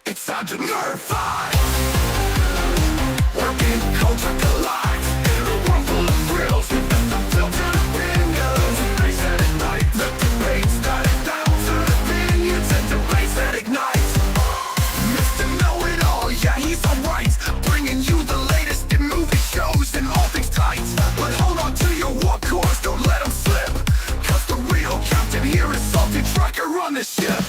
It's time to NerdFights. Working culture collides in a world full of thrills. Filtered opinions, face that ignite. The debates that down to opinions and debates that ignite. Mr. Know-It-All, yeah, he's alright. Bringing you the latest in movie shows and all things tight. But hold on to your war course, don't let them slip. Cause the real captain here is SaltyTrekker on the ship.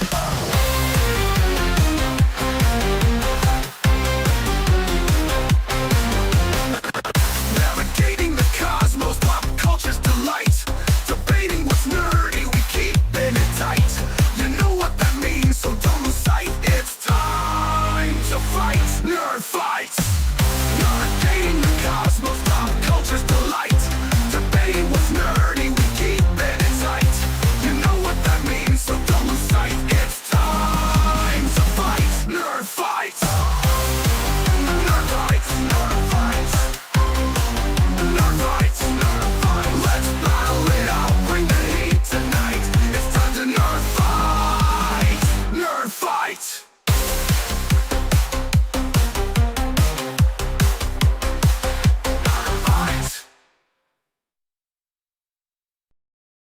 Navigating the cosmos, pop culture's delight. Debating what's nerdy, we keeping it tight. You know what that means, so don't lose sight. It's time to fight, nerd fights. Navigating the cosmos, pop culture's delight. Debating what's nerdy, we keeping it tight. You know what that means, so don't lose sight. It's time to fight, nerd fights. Nerd fights, nerd fights. Nerd fights, nerd fights. Let's battle it out, bring the heat tonight. It's time to nerd fight. Nerd fight. Nerd fight.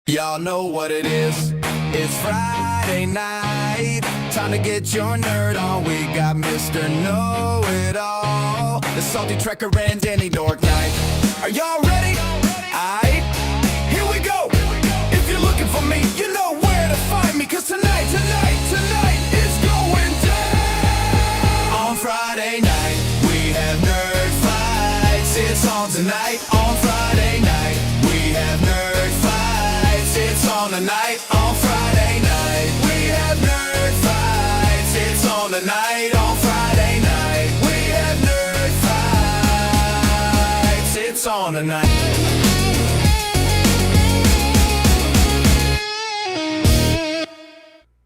Y'all know what it is. It's Friday night. Time to get your nerd on. We got Mr. Know-It-All, the SaltyTrekker and Danny Dork Night. Are y'all ready? Aight, here we go. If you're looking for me, you know where to find me. Cause tonight is going down. On Friday night, we have nerd fights. It's on tonight. On Friday night, we have nerd fights. It's on tonight. On Friday night, we have nerd fights. It's on tonight. On Friday night, we have nerd fights. It's on tonight.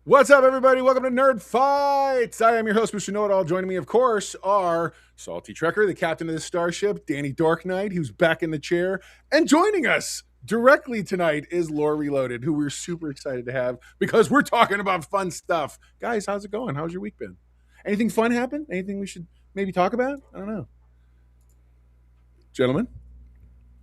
What's up, everybody? Welcome to Nerd Fights. I am your host, Mr. Know-It-All. Joining me, of course, are SaltyTrekker, the captain of the starship, Danny Dork Knight, who's back in the chair, and joining us directly tonight is Lore Reloaded, who we're super excited to have because we're talking about fun stuff. Guys, how's it going? How's your week been? Anything fun happen? Anything we should maybe talk about? I don't know. Gentlemen?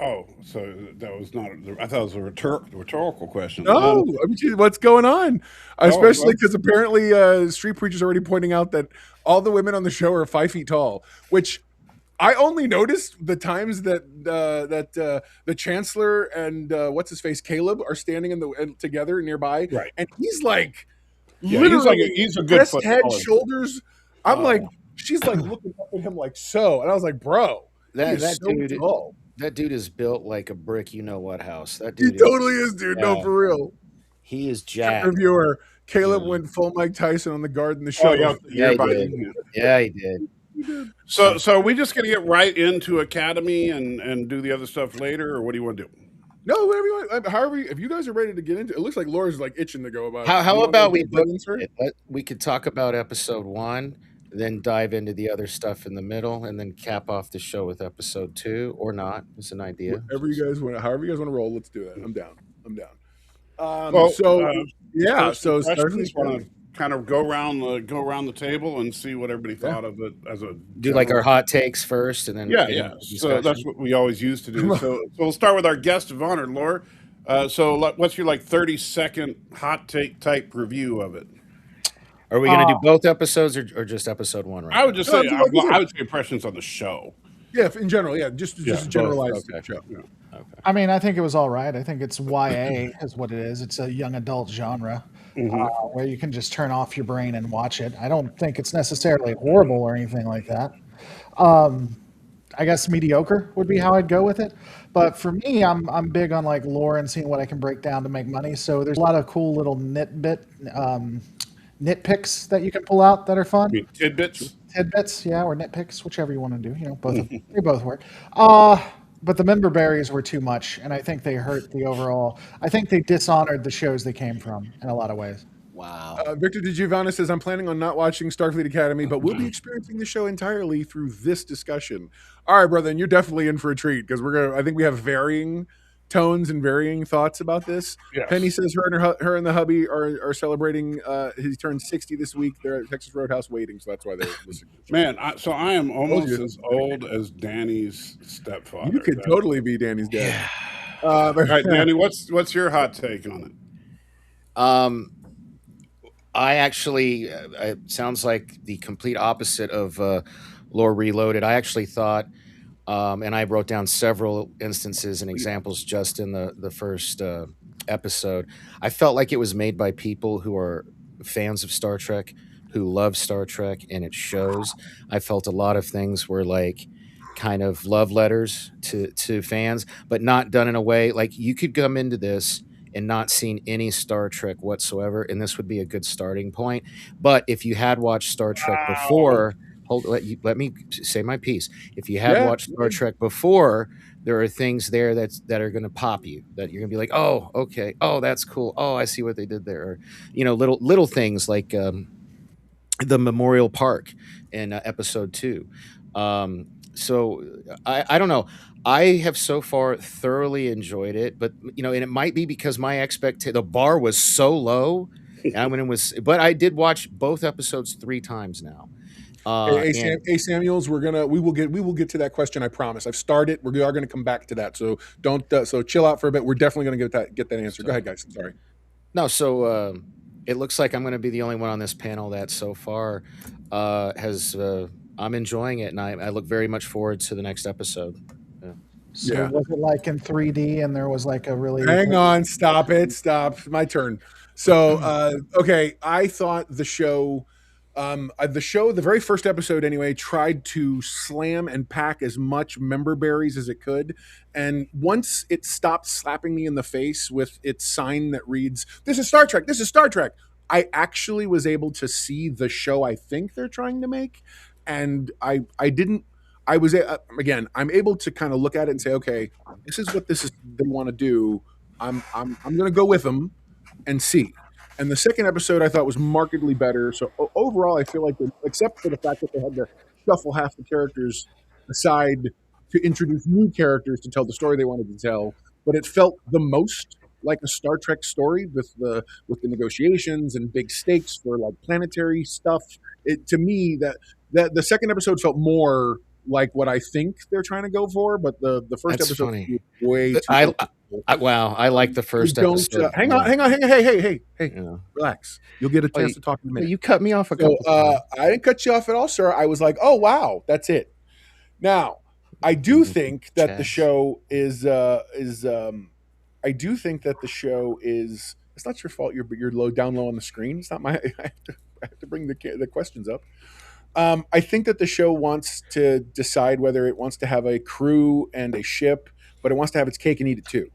Oh, so that was not. I thought it was a rhetorical question. No, I mean, geez, what's going on? Especially because apparently Street Preacher's already pointing out that all the women on the show are 5 feet tall, which I only noticed the times that the Chancellor and what's his face Caleb are standing together nearby, Right. And he's like, Yeah, literally, he's a good breast, foot head, taller. shoulders. I'm like, she's like looking up at him like so, and I was like, bro, That he is so dude, tall. that dude is built like a brick. You know what house? That He dude, totally is, dude. No, yeah. for real. he is jacked. Reviewer Caleb went full Mike Tyson on the guard in the show. Oh, yeah, Yeah, he by- did. Yeah, he did. So are we just going to get right into Academy and do the other stuff later, or what do you want to do? No, whatever you want. However, if you guys are ready to get into it, looks like Laura's like itching to go about. How You want about to we plug insert? we could talk about episode 1, then dive into the other stuff in the middle, and then cap off the show with episode 2, or not? It's an idea. Whatever you guys want, however you guys want to roll, let's do that. I'm down. Well, Yeah, first so impressions, Starfleet. want to kind of go around the table and see what everybody thought of it as a Do like our general- hot takes first, and then Yeah. get into So discussion. that's what we always used to do. So we'll start with our guest of honor, Laura. What's your 30-second hot take type review of it? Are we going to do both episodes or just episode 1? Right I would just No, say do like you I said. would say impressions on the show. Yeah, in general, yeah, just both. generalized Okay. show. I mean, I think it was all right. I think it's YA is what it is. It's a young adult genre where you can just turn off your brain and watch it. I don't think it's necessarily horrible or anything like that. I guess mediocre would be how I'd go with it. But for me, I'm big on like lore and seeing what I can break down to make money. So there's a lot of cool little nitpicks that you can pull out that are fun. I mean, tidbits. Tidbits, yeah, or nitpicks, whichever you want to do. You know, both they both work. But the member berries were too much, and I think they hurt the overall. I think they dishonored the shows they came from in a lot of ways. Wow. Victor DiGiovanna says, I'm planning on not watching Starfleet Academy, but we'll be experiencing the show entirely through this discussion. All right, brother, and you're definitely in for a treat because I think we have varying tones and varying thoughts about this. Yes. Penny says her and the hubby are celebrating. He turned 60 this week. They're at Texas Roadhouse waiting, so that's why they're listening to the show. Man, so I am almost you. as old as Danny's stepfather. You could totally be Danny's dad. All right, Danny, what's your hot take on it? I actually, it sounds like the complete opposite of Lore Reloaded. I actually thought, and I wrote down several instances and examples just in the first episode. I felt like it was made by people who are fans of Star Trek, who love Star Trek, and it shows. I felt a lot of things were like kind of love letters to fans, but not done in a way like you could come into this and not seen any Star Trek whatsoever, and this would be a good starting point. But if you had watched Star Trek before, let me say my piece. If you had watched Star Trek before, there are things there that are going to pop you. That you're going to be like, oh, okay, oh, that's cool. Oh, I see what they did there. Or, little things like the Memorial Park in episode 2. So I don't know. I have so far thoroughly enjoyed it, but and it might be because my the bar was so low. But I did watch both episodes 3 times now. Samuels, we will get to that question. I promise. I've started. We are going to come back to that. So don't. So chill out for a bit. We're definitely going to get that answer. Go ahead, guys. I'm sorry. No. So it looks like I'm going to be the only one on this panel that so far has. I'm enjoying it, and I look very much forward to the next episode. So was it like in 3D and there was like a really... Hang on. Stop. My turn. So, okay. I thought the show, the very first episode anyway, tried to slam and pack as much member berries as it could. And once it stopped slapping me in the face with its sign that reads, "This is Star Trek, this is Star Trek," I actually was able to see the show I think they're trying to make. And I was again, I'm able to kind of look at it and say, okay, this is what they want to do. I'm going to go with them and see. And the second episode I thought was markedly better. So overall, I feel like, except for the fact that they had to shuffle half the characters aside to introduce new characters to tell the story they wanted to tell, but it felt the most like a Star Trek story with the negotiations and big stakes for like planetary stuff. To me, that the second episode felt more like what I think they're trying to go for, but the first That's episode funny. was way too Wow, I like the first episode. hang on, hey, Yeah. relax. You'll get a Oh, chance to talk in a minute. You cut me off a couple So I didn't cut you off at all, sir. I was like, oh wow, that's it. Now, I do think that the show is I do think that the show is. It's not your fault. You're down low on the screen. It's not my. I have to bring the questions up. I think that the show wants to decide whether it wants to have a crew and a ship, but it wants to have its cake and eat it too.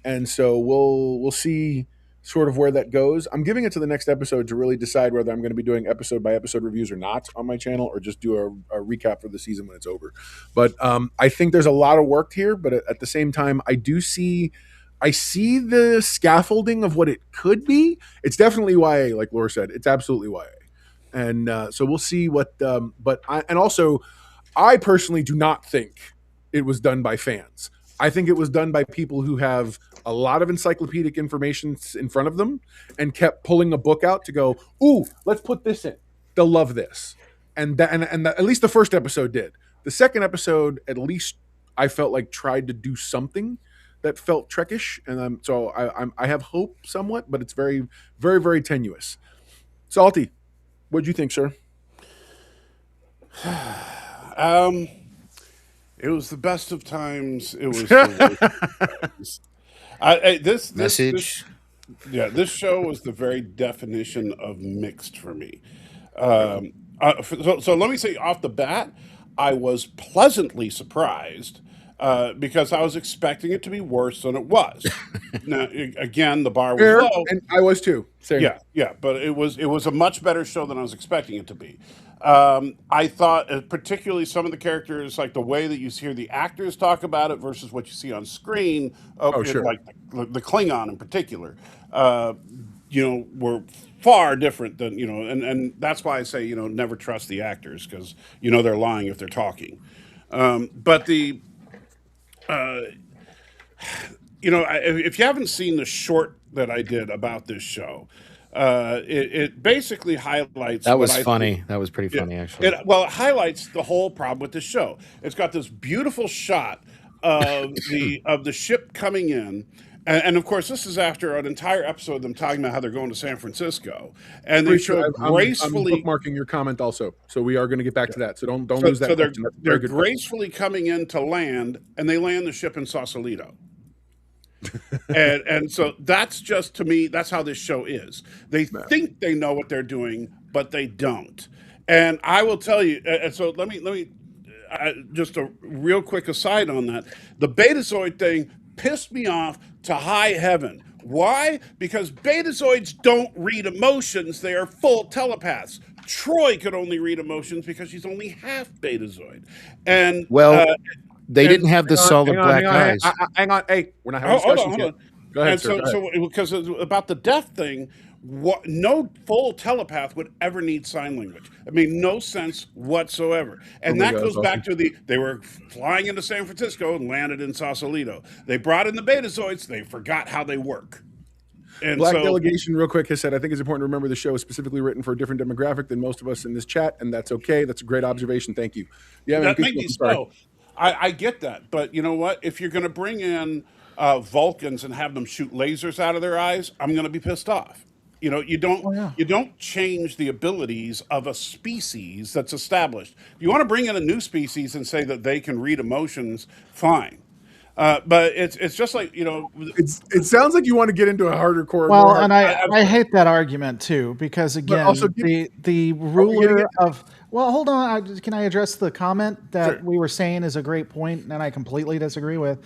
And so we'll see sort of where that goes. I'm giving it to the next episode to really decide whether I'm going to be doing episode by episode reviews or not on my channel, or just do a recap for the season when it's over. But I think there's a lot of work here, but at the same time, I see the scaffolding of what it could be. It's definitely YA, like Laura said. It's absolutely YA. And so we'll see what. I personally do not think it was done by fans. I think it was done by people who have a lot of encyclopedic information in front of them and kept pulling a book out to go, ooh, let's put this in. They'll love this. And at least the first episode did. The second episode, at least I felt like tried to do something that felt Trekish. And so I have hope somewhat, but it's very, very, very tenuous. Salty, what'd you think, sir? It was the best of times. It was the worst of times. This Message. this show was the very definition of mixed for me. So let me say off the bat, I was pleasantly surprised because I was expecting it to be worse than it was. Now, again, the bar was Fair, low. and I was too. Same. Yeah, but it was a much better show than I was expecting it to be. I thought, particularly some of the characters, like the way that you hear the actors talk about it versus what you see on screen. Sure. Like the Klingon in particular, were far different than and that's why I say never trust the actors because they're lying if they're talking. But if you haven't seen the short that I did about this show, it basically highlights That what was I think. funny. That was pretty Yeah, funny, actually. it highlights the whole problem with the show. It's got this beautiful shot of the ship coming in, and of course, this is after an entire episode of them talking about how they're going to San Francisco, and they Preacher, show I'm gracefully. bookmarking your comment also, so we are going to get back to that. So don't So, lose so that question. That's a they're very good question. gracefully coming in to land, and they land the ship in Sausalito. And so that's just, to me, that's how this show is. They think they know what they're doing, but they don't. And I will tell you. And so let me just a real quick aside on that. The Betazoid thing pissed me off to high heaven. Why? Because Betazoids don't read emotions. They are full telepaths. Troy could only read emotions because she's only half Betazoid. And Well, they and didn't have the solid black eyes. Hang on. Hey, we're not having hold discussions on. yet. Go ahead, And sir. Go ahead. so because about the death thing, no full telepath would ever need sign language. I mean, no sense whatsoever. And Oh my that God, goes that's back to they were flying into San Francisco and landed in Sausalito. They brought in the Betazoids. They forgot how they work. And Black so, Delegation, real quick, has said, I think it's important to remember the show is specifically written for a different demographic than most of us in this chat, and that's okay. That's a great observation. Thank you. Yeah, man, that may keep be going. Sorry. so. I get that, but you know what? If you're going to bring in Vulcans and have them shoot lasers out of their eyes, I'm going to be pissed off. You don't yeah. you don't change the abilities of a species that's established. If you want to bring in a new species and say that they can read emotions, fine. But it's just like It sounds like you want to get into a harder core. Well, more hard, and I hate that argument too, because again, also the ruler of hold on, can I address the comment that Sure. we were saying is a great point, and I completely disagree with.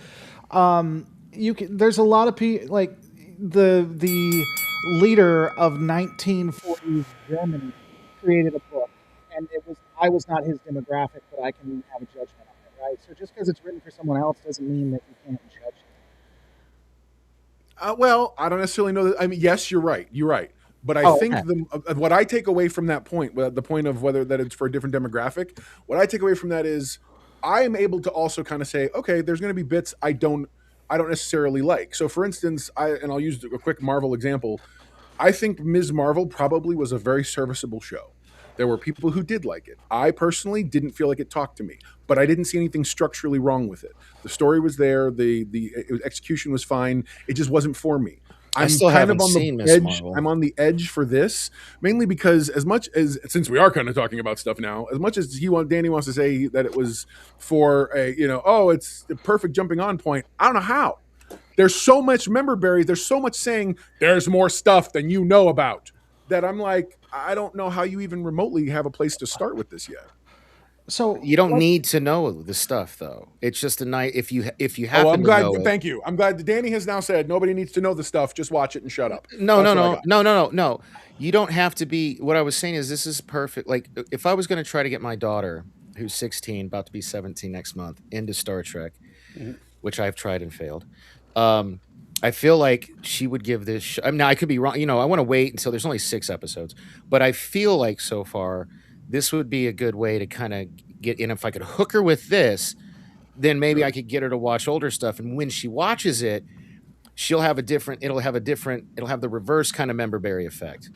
There's a lot of people like the leader of 1940s Germany created a book, and I was not his demographic, but I can have a judgment on it, right? So just because it's written for someone else doesn't mean that you can't judge it. Well, I don't necessarily know that. I mean, yes, you're right. You're right. But I think what I take away from that point, the point of whether that it's for a different demographic, what I take away from that is I am able to also kind of say, okay, there's going to be bits I don't necessarily like. So, for instance, I'll use a quick Marvel example. I think Ms. Marvel probably was a very serviceable show. There were people who did like it. I personally didn't feel like it talked to me, but I didn't see anything structurally wrong with it. The story was there. The execution was fine. It just wasn't for me. I still haven't seen Ms. edge. Marvel. I'm on the edge for this, mainly because since we are kind of talking about stuff now, as much as Danny wants to say that it was for it's the perfect jumping on point. I don't know how. There's so much member berries. There's so much saying there's more stuff than you know about that I'm like, I don't know how you even remotely have a place to start with this yet. So You don't need to know the stuff, though. It's just a night if you happen I'm to glad. know it. Thank you. I'm glad that Danny has now said nobody needs to know the stuff. Just watch it and shut up. No. That's what I got. No. You don't have to be. What I was saying is this is perfect. Like if I was going to try to get my daughter, who's 16, about to be 17 next month, into Star Trek, which I've tried and failed. I feel like she would give this. I mean, now I could be wrong. I want to wait until there's only 6 episodes, but I feel like so far this would be a good way to kind of get in. If I could hook her with this, then maybe I could get her to watch older stuff, and when she watches it, it'll have the reverse kind of member berry effect.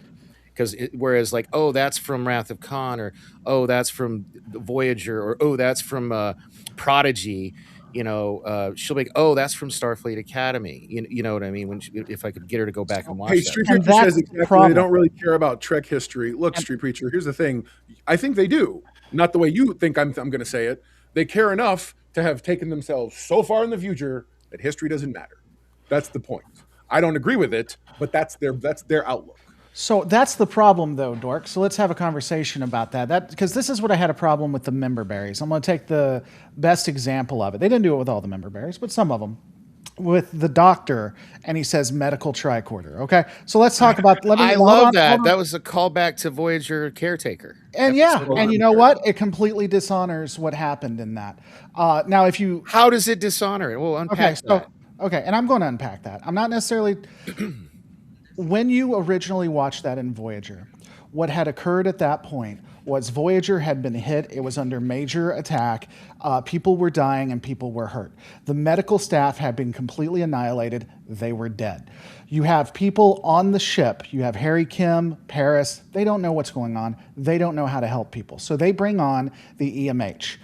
Because whereas like, oh, that's from Wrath of Khan, or oh, that's from Voyager, or oh, that's from Prodigy. She'll be like, oh, that's from Starfleet Academy. You know what I mean? If I could get her to go back and watch Hey, that. Street And Preacher that's says the exactly problem. they don't really care about Trek history. Look, Street Preacher, here's the thing. I think they do. Not the way you think I'm going to say it. They care enough to have taken themselves so far in the future that history doesn't matter. That's the point. I don't agree with it, but that's their outlook. So that's the problem, though, Dork. So let's have a conversation about that. Because this is what I had a problem with the member berries. I'm going to take the best example of it. They didn't do it with all the member berries, but some of them. With the doctor, and he says medical tricorder. Okay, so let's talk about. I love that. That was a callback to Voyager Caretaker. And and you know what? It completely dishonors what happened in that. Now, if you How does it dishonor it? Well, unpack that. Okay, and I'm going to unpack that. I'm not necessarily. when you originally watched that in Voyager, what had occurred at that point was Voyager had been hit. It was under major attack. People were dying and people were hurt. The medical staff had been completely annihilated. They were dead. You have people on the ship. You have Harry Kim, Paris. They don't know what's going on. They don't know how to help people. So they bring on the EMH.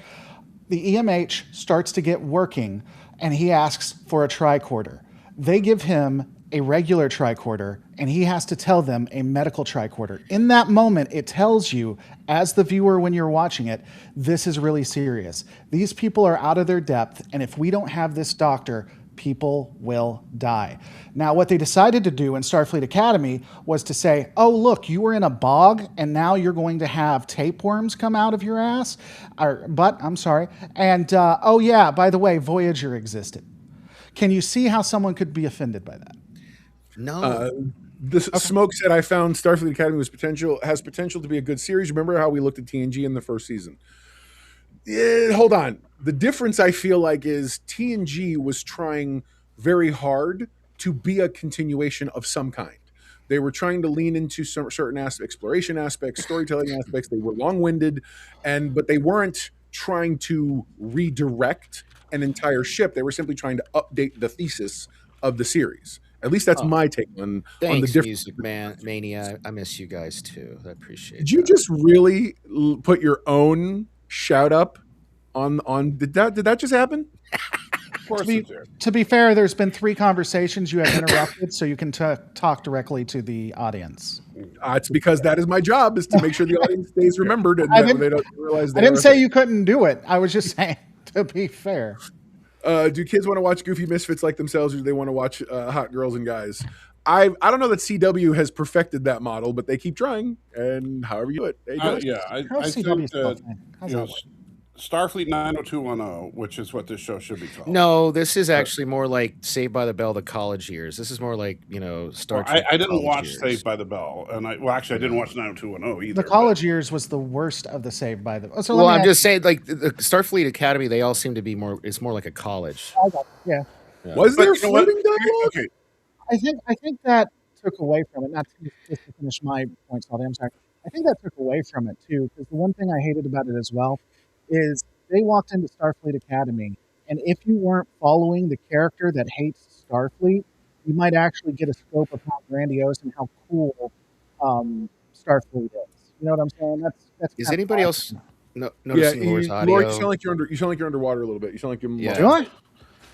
The EMH starts to get working, and he asks for a tricorder. They give him a regular tricorder, and he has to tell them a medical tricorder. In that moment, it tells you, as the viewer when you're watching it, this is really serious. These people are out of their depth, and if we don't have this doctor, people will die. Now, what they decided to do in Starfleet Academy was to say, oh, look, you were in a bog, and now you're going to have tapeworms come out of your ass, or butt, I'm sorry. And, oh yeah, by the way, Voyager existed. Can you see how someone could be offended by that? No. Smoke said, I found Starfleet Academy has potential to be a good series. Remember how we looked at TNG in the first season? Yeah, hold on. The difference I feel like is TNG was trying very hard to be a continuation of some kind. They were trying to lean into some certain exploration aspects, storytelling aspects. They were long-winded, but they weren't trying to redirect an entire ship. They were simply trying to update the thesis of the series. At least that's my take on the difference. Music Mania. I miss you guys too. I appreciate it. Did you just really put your own shout up on did that just happen? Of course to be fair, there's been 3 conversations you have interrupted, so you can talk directly to the audience. It's because that is my job, is to make sure the audience stays remembered and they don't realize. I didn't say you couldn't do it. I was just saying, to be fair. Do kids want to watch goofy misfits like themselves, or do they want to watch hot girls and guys? I don't know that CW has perfected that model, but they keep trying. And however you do it, they do it. I think that Starfleet 90210, which is what this show should be called. No, this is actually more like Saved by the Bell, the college years. This is more like, Star Trek. I didn't watch Saved by the Bell, and I didn't watch 90210 either. The college years was the worst of the Saved by the Bell. So I'm just saying, like the Starfleet Academy, they all seem to be more. It's more like a college. Yeah. Was there floating dialogue? Okay. I think that took away from it. Not to, just to finish my point, Salty. I'm sorry. I think that took away from it too, because the one thing I hated about it as well is they walked into Starfleet Academy, and if you weren't following the character that hates Starfleet, you might actually get a scope of how grandiose and how cool Starfleet is. You know what I'm saying? That's. Is anybody else noticing Laura's audio? Laura, you sound like you're underwater a little bit. You sound like you're. Yeah. Do I?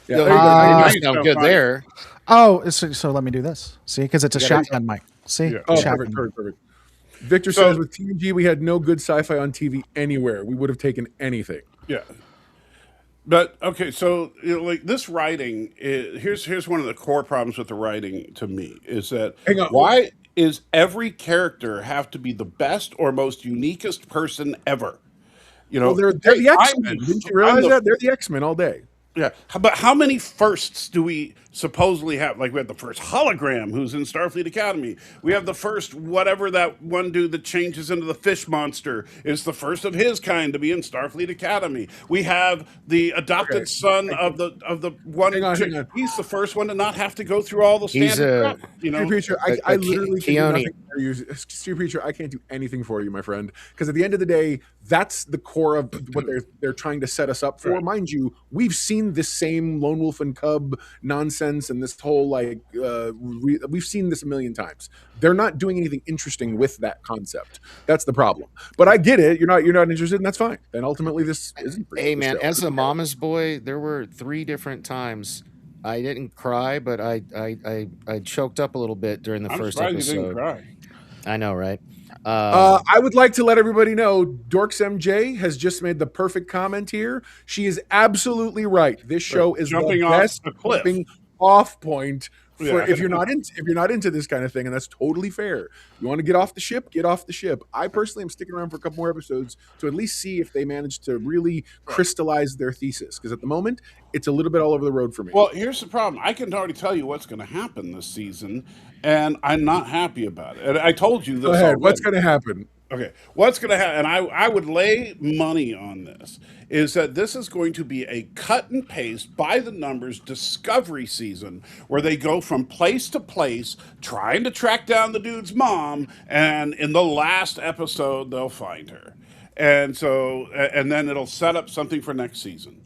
Yeah. You sound good there. Oh, so let me do this. See, because it's a shotgun mic. See? Yeah. Oh, perfect. Victor says, with TNG, we had no good sci-fi on TV anywhere. We would have taken anything. Yeah. But, okay, so, like, this writing, here's one of the core problems with the writing to me, is that why is every character have to be the best or most uniquest person ever? They're the X-Men. Didn't you realize that? They're the X-Men all day. Yeah, but how many firsts do we supposedly have? Like, we have the first hologram who's in Starfleet Academy. We have the first whatever that one dude that changes into the fish monster is the first of his kind to be in Starfleet Academy. We have the adopted son of the one. Hang on. He's the first one to not have to go through all the standard crap. Preacher, I literally can't do nothing for you. Steve Preacher, I can't do anything for you, my friend. Because at the end of the day, that's the core of what they're trying to set us up for. Right. Mind you, we've seen this same lone wolf and cub nonsense and this whole we've seen this a million times. They're not doing anything interesting with that concept. That's the problem. But I get it. You're not interested, and that's fine. Then ultimately, this isn't. Hey man, as a mama's boy, there were 3 different times I didn't cry, but I choked up a little bit during the first episode. You didn't cry. I know, right? I would like to let everybody know Dorks MJ has just made the perfect comment here. She is absolutely right. This show is jumping the best jumping off point for if you're not into this kind of thing, and that's totally fair. You want to get off the ship, get off the ship. I personally am sticking around for a couple more episodes to at least see if they manage to really crystallize their thesis, because at the moment it's a little bit all over the road for me. Well, here's the problem. I can already tell you what's going to happen this season, and I'm not happy about it. And I told you this. Go ahead. What's going to happen? Okay, what's going to happen, and I would lay money on this, is that this is going to be a cut and paste by the numbers discovery season where they go from place to place trying to track down the dude's mom, and in the last episode, they'll find her. And so, and then it'll set up something for next season.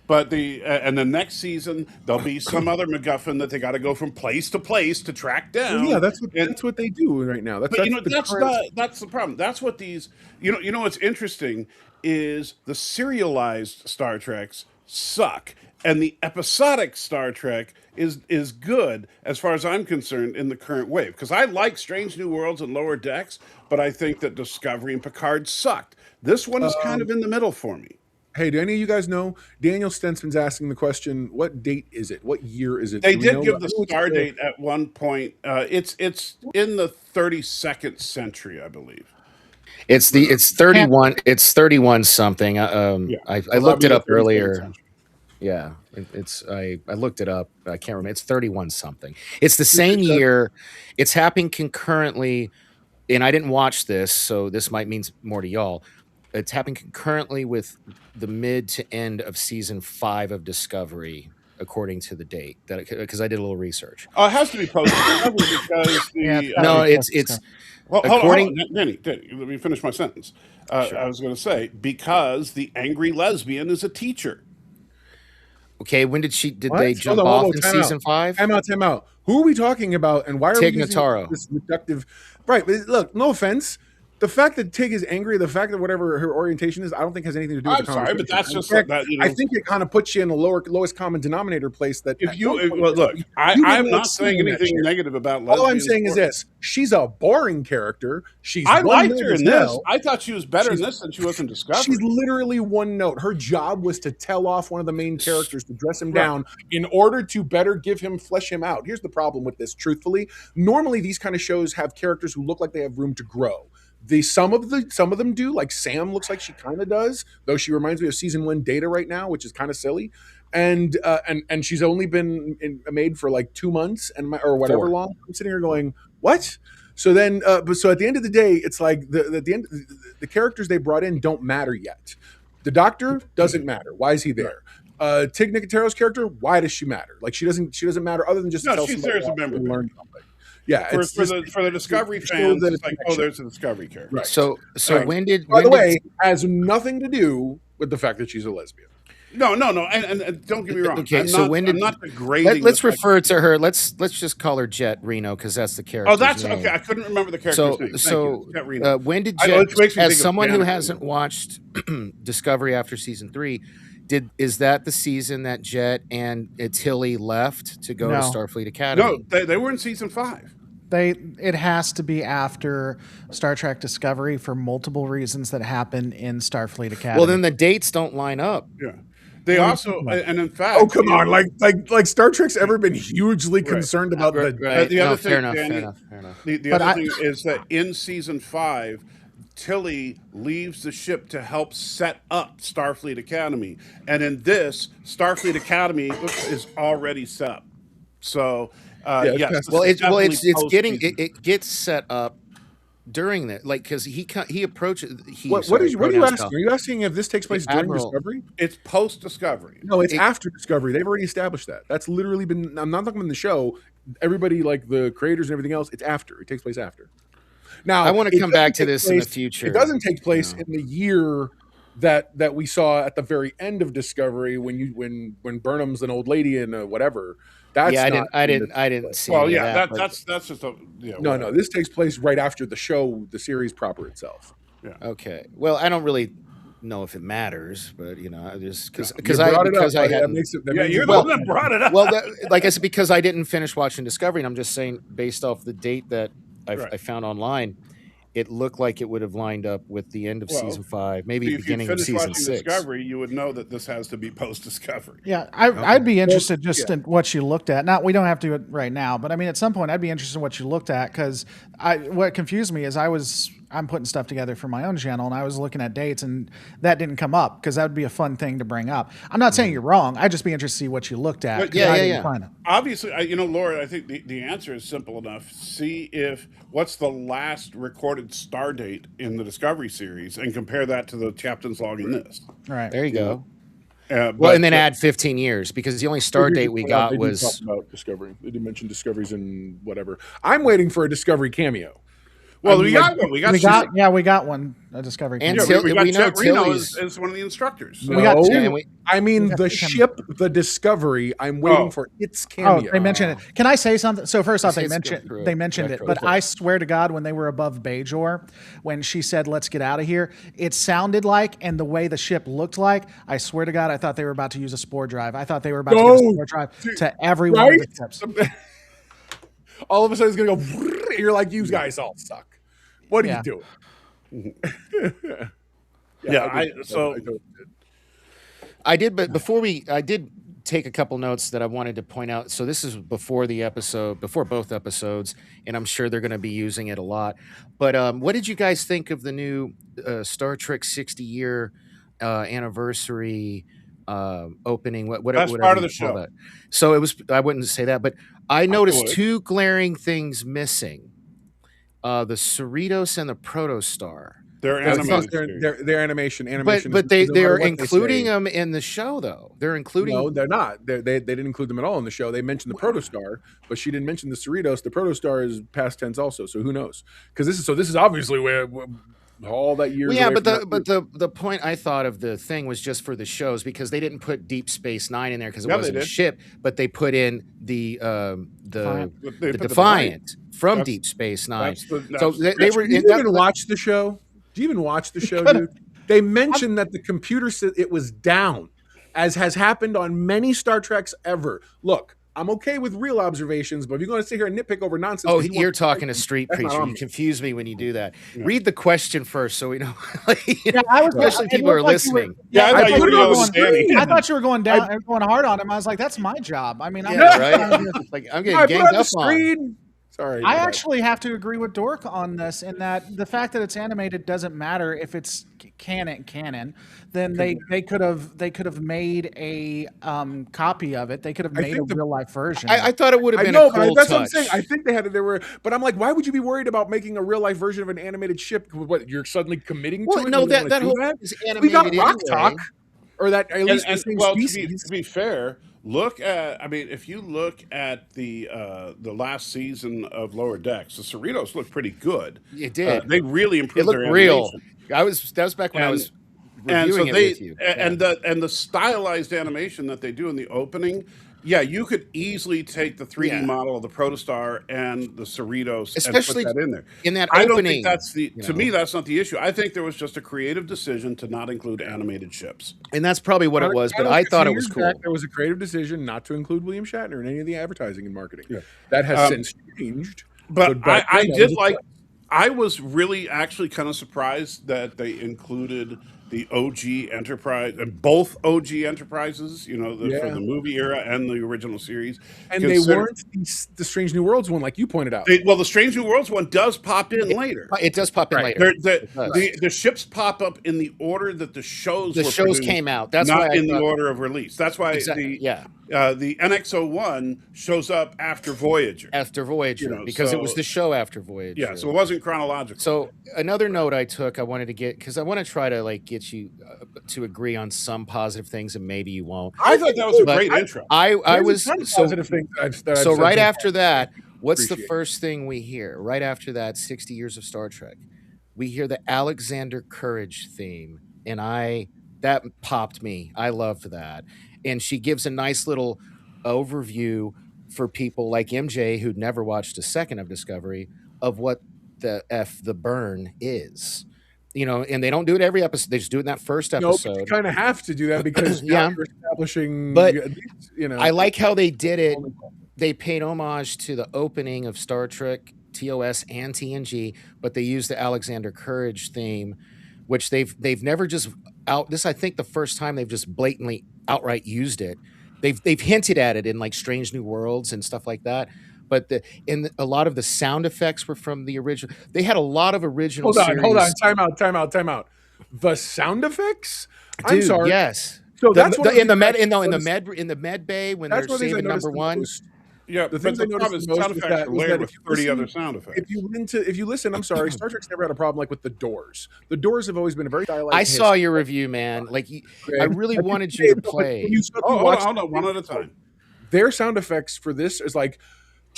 But and the next season there'll be some other MacGuffin that they got to go from place to place to track down. Well, yeah, And that's what they do right now. but that's the problem. That's what these what's interesting is the serialized Star Treks suck, and the episodic Star Trek is good as far as I'm concerned in the current wave. Because I like Strange New Worlds and Lower Decks, but I think that Discovery and Picard sucked. This one is kind of in the middle for me. Hey, do any of you guys know? Daniel Stensman's asking the question: what date is it? What year is it? They Do we did know? give the star date at one point. It's in the 32nd century, I believe. It's 31. It's 31 something. I looked it up earlier. Yeah, I looked it up. I can't remember. It's 31 something. It's the same year. It's happening concurrently, and I didn't watch this, so this might mean more to y'all. It's happening concurrently with the mid to end of season 5 of Discovery, according to the date that because I did a little research. Oh, it has to be post because the No, it's Well, hold according. on, Danny, let me finish my sentence. Sure. I was going to say because the angry lesbian is a teacher. Okay, when did they What? jump Hold on, off whoa, in time out. season 5? Time out. Who are we talking about, and why are Tig we using Notaro. this reductive? Right, but look, no offense. The fact that Tig is angry, the fact that whatever her orientation is, I don't think has anything to do with I'm the sorry, conversation. but that's In just fact, that. I think it kind of puts you in a lowest common denominator place. That If at you one point, look, you I'm didn't not like saying seeing that anything shit. negative about All I'm lesbian saying is sports. this: she's a boring character. She's I one liked note her as in this. hell. I thought she was better in She's- this than she was in Discovery. She's literally one note. Her job was to tell off one of the main characters to dress him down in order to better flesh him out. Here's the problem with this, truthfully. Normally, these kind of shows have characters who look like they have room to grow. Some of them do, like Sam looks like she kind of does, though she reminds me of season 1 Data right now, which is kind of silly. And she's only been made for like 2 months or whatever 4. long. I'm sitting here going, what? So then, so at the end of the day, it's like the characters they brought in don't matter yet. The Doctor doesn't matter. Why is he there? Tig Notaro's character, why does she matter? Like she doesn't matter other than just to No, tell she's somebody there as a off member and bear. learn something. Yeah, for it's just, the Discovery show fans. that It's like, connection. there's a Discovery character. Right. So Right. when did? By when the did- way, has nothing to do with the fact that she's a lesbian. No, and don't get me wrong. Okay, I'm so not, when did- I'm not degrading? let's the fact- refer to her. Let's just call her Jet Reno because that's the character. Oh, that's okay. I couldn't remember the character's name. Thank you. Jet Reno. When did I- Jet? which makes me think As of someone who Janet hasn't Reno. watched Discovery after season 3, is that the season that Jet and Tilly left to go No. to Starfleet Academy? No, they were in season 5. It has to be after Star Trek Discovery for multiple reasons that happen in Starfleet Academy. Well, then the dates don't line up. Yeah. They also, and in fact, Oh come on! Like Star Trek's ever been hugely concerned about the Right. the other fair thing, enough. Danny, Fair enough. Fair enough. The But other thing is that in season 5, Tilly leaves the ship to help set up Starfleet Academy, and in this, Starfleet Academy is already set up. So, yes, this Well, is it's definitely getting post-season. it gets set up during that, like because he approaches. what are you asking? Are you asking if this takes place during Admiral- Discovery? It's post Discovery. No, it's after Discovery. They've already established that. That's literally been. I'm not talking about the show. Everybody, like the creators and everything else, it's after. It takes place after. Now, I want to it come back to doesn't take this in the place- future. It doesn't take place in the year that we saw at the very end of Discovery when Burnham's an old lady and whatever. That's Yeah, not I in didn't see. Well, any of yeah, that, but- that's just a No. This takes place right after the show, the series proper itself. Okay. Well, I don't really know if it matters, but I just You because I brought it up, because I buddy. That hadn't. makes it. That Yeah, makes you're it the well, one that brought it up. Well, like I said, because I didn't finish watching Discovery, and I'm just saying based off the date that I found online, it looked like it would have lined up with the end of Well, season 5, maybe if you beginning of finish season watching 6. Discovery, you would know that this has to be post Discovery. Yeah, I'd be interested Well, just in what you looked at. Not we don't have to do it right now, but I mean, at some point, I'd be interested in what you looked at because what confused me is I was I'm putting stuff together for my own channel, and I was looking at dates, and that didn't come up because that would be a fun thing to bring up. I'm not saying you're wrong. I'd just be interested to see what you looked at. But 'cause I didn't find it. Obviously, Laura, I think the answer is simple enough. See what's the last recorded star date in the Discovery series, and compare that to the captain's log in this. Right. There you go. But, And then add 15 years because the only star date we got They did was talk about Discovery. They did mention Discoveries and whatever. I'm waiting for a Discovery cameo. well, we got one. We got one. A Discovery. And cameo. Till- we got we know Jet Reno Tilly's- as one of the instructors. We got two. and we- I mean, got the two cameos. ship, the Discovery. I'm waiting Oh. for its Oh, cameo. they mentioned it. Can I say something? So first off, Say they it's mentioned good. they mentioned it, but I swear to God, when they were above Bajor, when she said "Let's get out of here," it sounded like, and the way the ship looked like, I swear to God, I thought they were about to use a spore drive. I thought they were about to give a spore drive to every one of the ships. All of a sudden, it's gonna go. You're like, you guys all suck. What are Yeah. you doing? I did, but I did take a couple notes that I wanted to point out. So this is before both episodes, and I'm sure they're going to be using it a lot. But what did you guys think of the new Star Trek 60-year anniversary opening? Best part of the show. That. So it was. I wouldn't say that, but I noticed would. two glaring things missing: the Cerritos and the Protostar. They're animated. Their animation. But they no matter are what including say. them in the show, though. They're including. No, they're not. They didn't include them at all in the show. They mentioned the Protostar, but she didn't mention the Cerritos. The Protostar is past tense also, so who knows? Because this is obviously where all that years. Well, yeah, away but from the point I thought of the thing was just for the shows because they didn't put Deep Space Nine in there because it Yeah, wasn't they a did. ship, but they put in the They put the Defiant from That's- Deep Space Nine. that's So they were. Do you even watch the show? Do you even watch the show, dude? They mentioned that the computer said it was down, as has happened on many Star Treks ever. Look, I'm okay with real observations, but if you're going to sit here and nitpick over nonsense, Oh, he you're wants- talking to Street that's not Preacher. on You me. confuse me when you do that. Read the question first, so we know. I was Especially it people are looked like you were- listening. Yeah, I thought you were going- yelling Danny. I thought you were going down and going hard on him. I was like, that's my job. I mean, I'm Yeah, right. Like I'm I getting put ganged on the up on. screen. Sorry, I go ahead. actually have to agree with Dork on this in that the fact that it's animated doesn't matter if it's canon. Then they could have made a copy of it. They could have I made a think the- real life version. I thought it would have I been know, a cool but that's touch. what I'm saying. I think they had it. There were, but I'm like, why would you be worried about making a real life version of an animated ship? What you're suddenly committing to Well, it? no, You wanna that do whole is we got animated Rock anyway. Talk, or that at least the same well, species. to be fair, look at. I mean, if you look at the last season of Lower Decks, the Cerritos look pretty good. It did. They really It improved looked their real. animation. That was back when I was And so reviewing it they with you. and the stylized animation that they do in the opening, yeah, you could easily take the 3D Yeah. model of the Protostar and the Cerritos Especially and put that in there. in that I don't opening, think that's the you to know. me that's not the issue. I think there was just a creative decision to not include animated ships. And that's probably what it was, but I thought it was cool. There was a creative decision not to include William Shatner in any of the advertising and marketing. That has since changed. But back I then, that did was a like. choice. I was really actually kind of surprised that they included the OG Enterprise and both OG Enterprises. You know, for Yeah. the movie era and the original series. And they Consider- weren't the Strange New Worlds one, like you pointed out. Well, the Strange New Worlds one does pop in later. It does pop in later. The ships pop up in the order that the shows The were shows produced, came out. That's not why I in the thought- order of release. That's why Exactly, yeah. the NX-01 shows up after Voyager. After Voyager, You know, because it so- was the show after Voyager. Yeah, so it wasn't chronological. So another note I took, I wanted to get because I want to try to like get you to agree on some positive things, and maybe you won't. I thought that was a But great intro. I There's was some so positive things that I've so said right so after far. that. What's the Appreciate it. first thing we hear? Right after that, 60 years of Star Trek, we hear the Alexander Courage theme, and that popped me. I loved that, and she gives a nice little overview for people like MJ who'd never watched a second of Discovery of what the burn is. You know, and they don't do it every episode. They just do it in that first No, episode. but you kind of have to do that because Yeah. now you're establishing. But you know, I like how they did it. They paid homage to the opening of Star Trek, TOS, and TNG, but they used the Alexander Courage theme, which they've never just out. This I think the first time they've just blatantly outright used it. They've hinted at it in like Strange New Worlds and stuff like that, but a lot of the sound effects were from the original. They had a lot of original Hold on. series. Time out. The sound effects? I'm Dude, sorry. yes. So that's what In the med bay when they're that's one of the things I saving noticed number the one. most. Yeah, The but things I the noticed problem is the most sound was effects are layered with if you 30 other listen, sound effects. if you listen, I'm sorry, Star Trek's never had a problem like with the doors. The doors have always been a very stylized. I saw your review, man. Like, I really wanted you to play. When you watch, Hold on, one at a time. their sound effects for this is like,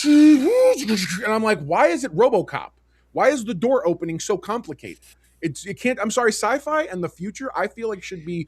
and I'm like, why is it RoboCop? Why is the door opening so complicated? It can't. I'm sorry, sci-fi and the future. I feel like should be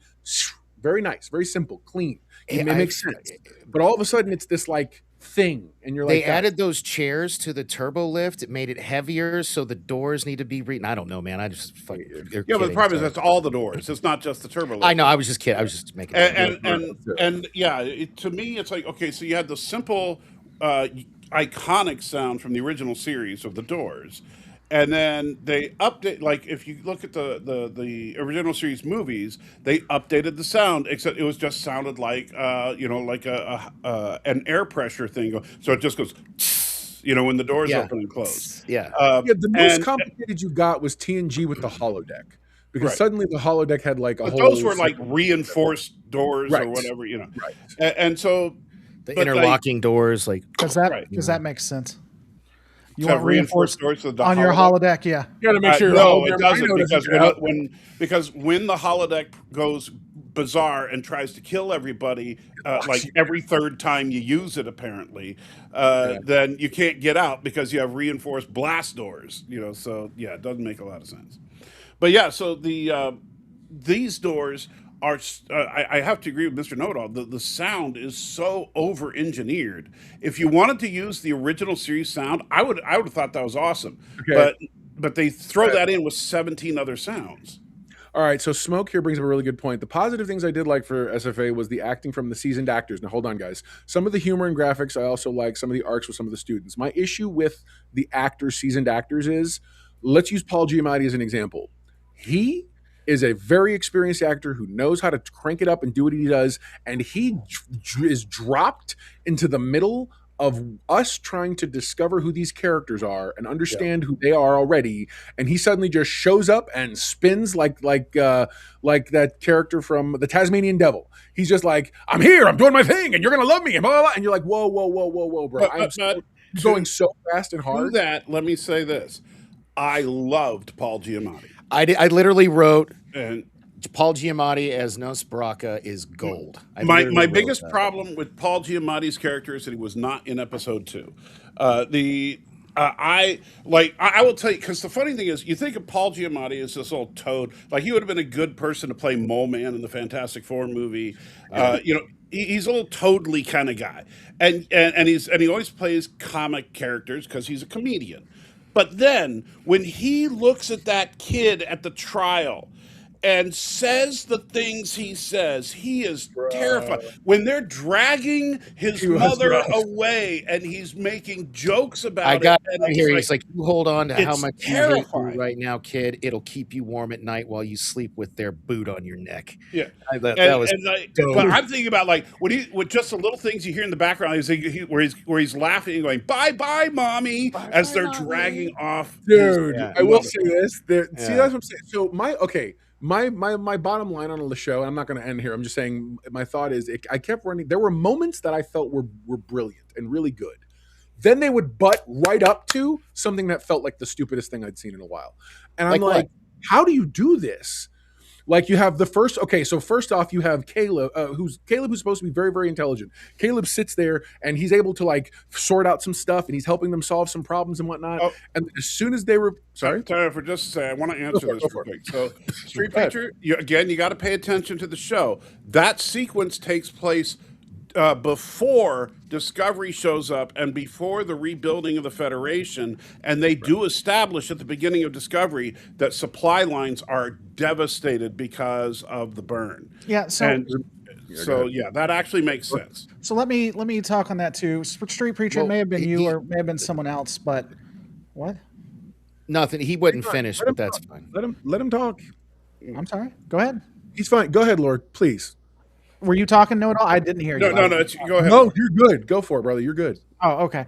very nice, very simple, clean. It makes sense. But all of a sudden, it's this like thing, and you're like, They added those chairs to the turbo lift. It made it heavier, so the doors need to be I don't know, man. I just fucking. Yeah, but the problem is that's all the doors. It's not just the turbo lift. I know. I was just kidding. I was just making. And yeah, to me, it's like, okay, so you had the simple, iconic sound from the original series of the Doors, and then they update. Like if you look at the original series movies, they updated the sound, except it was just sounded like like an air pressure thing. So it just goes. When the doors open and close. Yeah. The most complicated you got was TNG with the holodeck. Because Right. suddenly the holodeck had like a But whole. those were like reinforced doors Right. or whatever, Right. And so The but, interlocking doors, like Because that makes sense. You want reinforced doors to the on your holodeck, yeah. You got to make sure. no, it doesn't Rhino because get out. when the holodeck goes bizarre and tries to kill everybody, like every third time you use it, apparently, then you can't get out because you have reinforced blast doors. So yeah, it doesn't make a lot of sense. But yeah, so these doors are. I have to agree with Mr. Know-It-All. The sound is so over-engineered. If you wanted to use the original series sound, I would have thought that was awesome. Okay. But they throw that in with 17 other sounds. All right, so Smoke here brings up a really good point. The positive things I did like for SFA was the acting from the seasoned actors. Now, hold on, guys. Some of the humor and graphics I also like. Some of the arcs with some of the students. My issue with the seasoned actors is, let's use Paul Giamatti as an example. He is a very experienced actor who knows how to crank it up and do what he does, and he is dropped into the middle of us trying to discover who these characters are and understand who they are already, and he suddenly just shows up and spins like that character from the Tasmanian Devil. He's just like, I'm here, I'm doing my thing, and you're gonna love me, and blah, blah, blah. And you're like, whoa, bro. I'm going so fast and To hard. that, let me say this: I loved Paul Giamatti. I literally wrote And Paul Giamatti as Nosbraka is gold. my biggest problem with Paul Giamatti's character is that he was not in episode 2. I will tell you, because the funny thing is, you think of Paul Giamatti as this old toad, like he would have been a good person to play Mole Man in the Fantastic Four movie. He's a little toadly kind of guy, and he always plays comic characters because he's a comedian. But then when he looks at that kid at the trial and says the things he says, he is terrified. When they're dragging his mother away and he's making jokes about I got it, right here. He's like, you hold on to how it's much you hate me terrifying. right now, kid. It'll keep you warm at night while you sleep with their boot on your neck. Yeah, That was. but I'm thinking about like with just the little things you hear in the background, where he's laughing and going, "Bye bye, mommy," as they're dragging off. Dude, Yeah. I will say this. See, Yeah. that's what I'm saying. So my bottom line on the show, and I'm not going to end here. I'm just saying my thought is I kept running. There were moments that I felt were brilliant and really good. Then they would butt right up to something that felt like the stupidest thing I'd seen in a while. And I'm like, how do you do this? Like you have the first, okay, so first off, you have Caleb, who's supposed to be very, very intelligent. Caleb sits there and he's able to like sort out some stuff and he's helping them solve some problems and whatnot. Oh. And as soon as they were, sorry? Sorry for just a second. I want to answer this Go real for it. quick. So, Street Preacher, you got to pay attention to the show. That sequence takes place before Discovery shows up and before the rebuilding of the Federation, and they do establish at the beginning of Discovery that supply lines are devastated because of the burn. Yeah, so And so yeah, that actually makes sense. so let me talk on that too. Street Preacher, Well, may have been you he- or may have been someone else, but what? Nothing. He wasn't finished, but that's fine. Let him talk. I'm sorry. Go ahead. He's fine. Go ahead, Lord, please. Were you talking know it all? I didn't hear you. No. Go ahead. No, you're good. Go for it, brother. You're good. Oh, okay.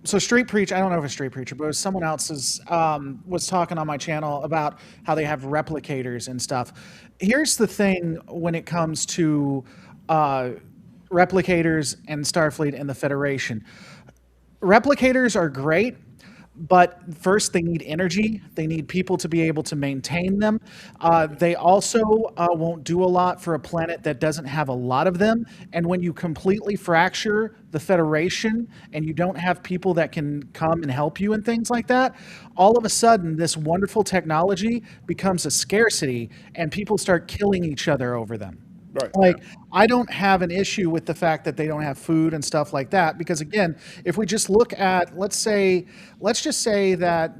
So Street Preach, I don't know if it's Street Preacher, but it was someone else's was talking on my channel about how they have replicators and stuff. Here's the thing when it comes to replicators and Starfleet and the Federation. Replicators are great, but first they need energy. They need people to be able to maintain them. They also won't do a lot for a planet that doesn't have a lot of them. And when you completely fracture the Federation and you don't have people that can come and help you and things like that, all of a sudden this wonderful technology becomes a scarcity and people start killing each other over them. Right. Like, I don't have an issue with the fact that they don't have food and stuff like that, because again, if we just look at, let's just say that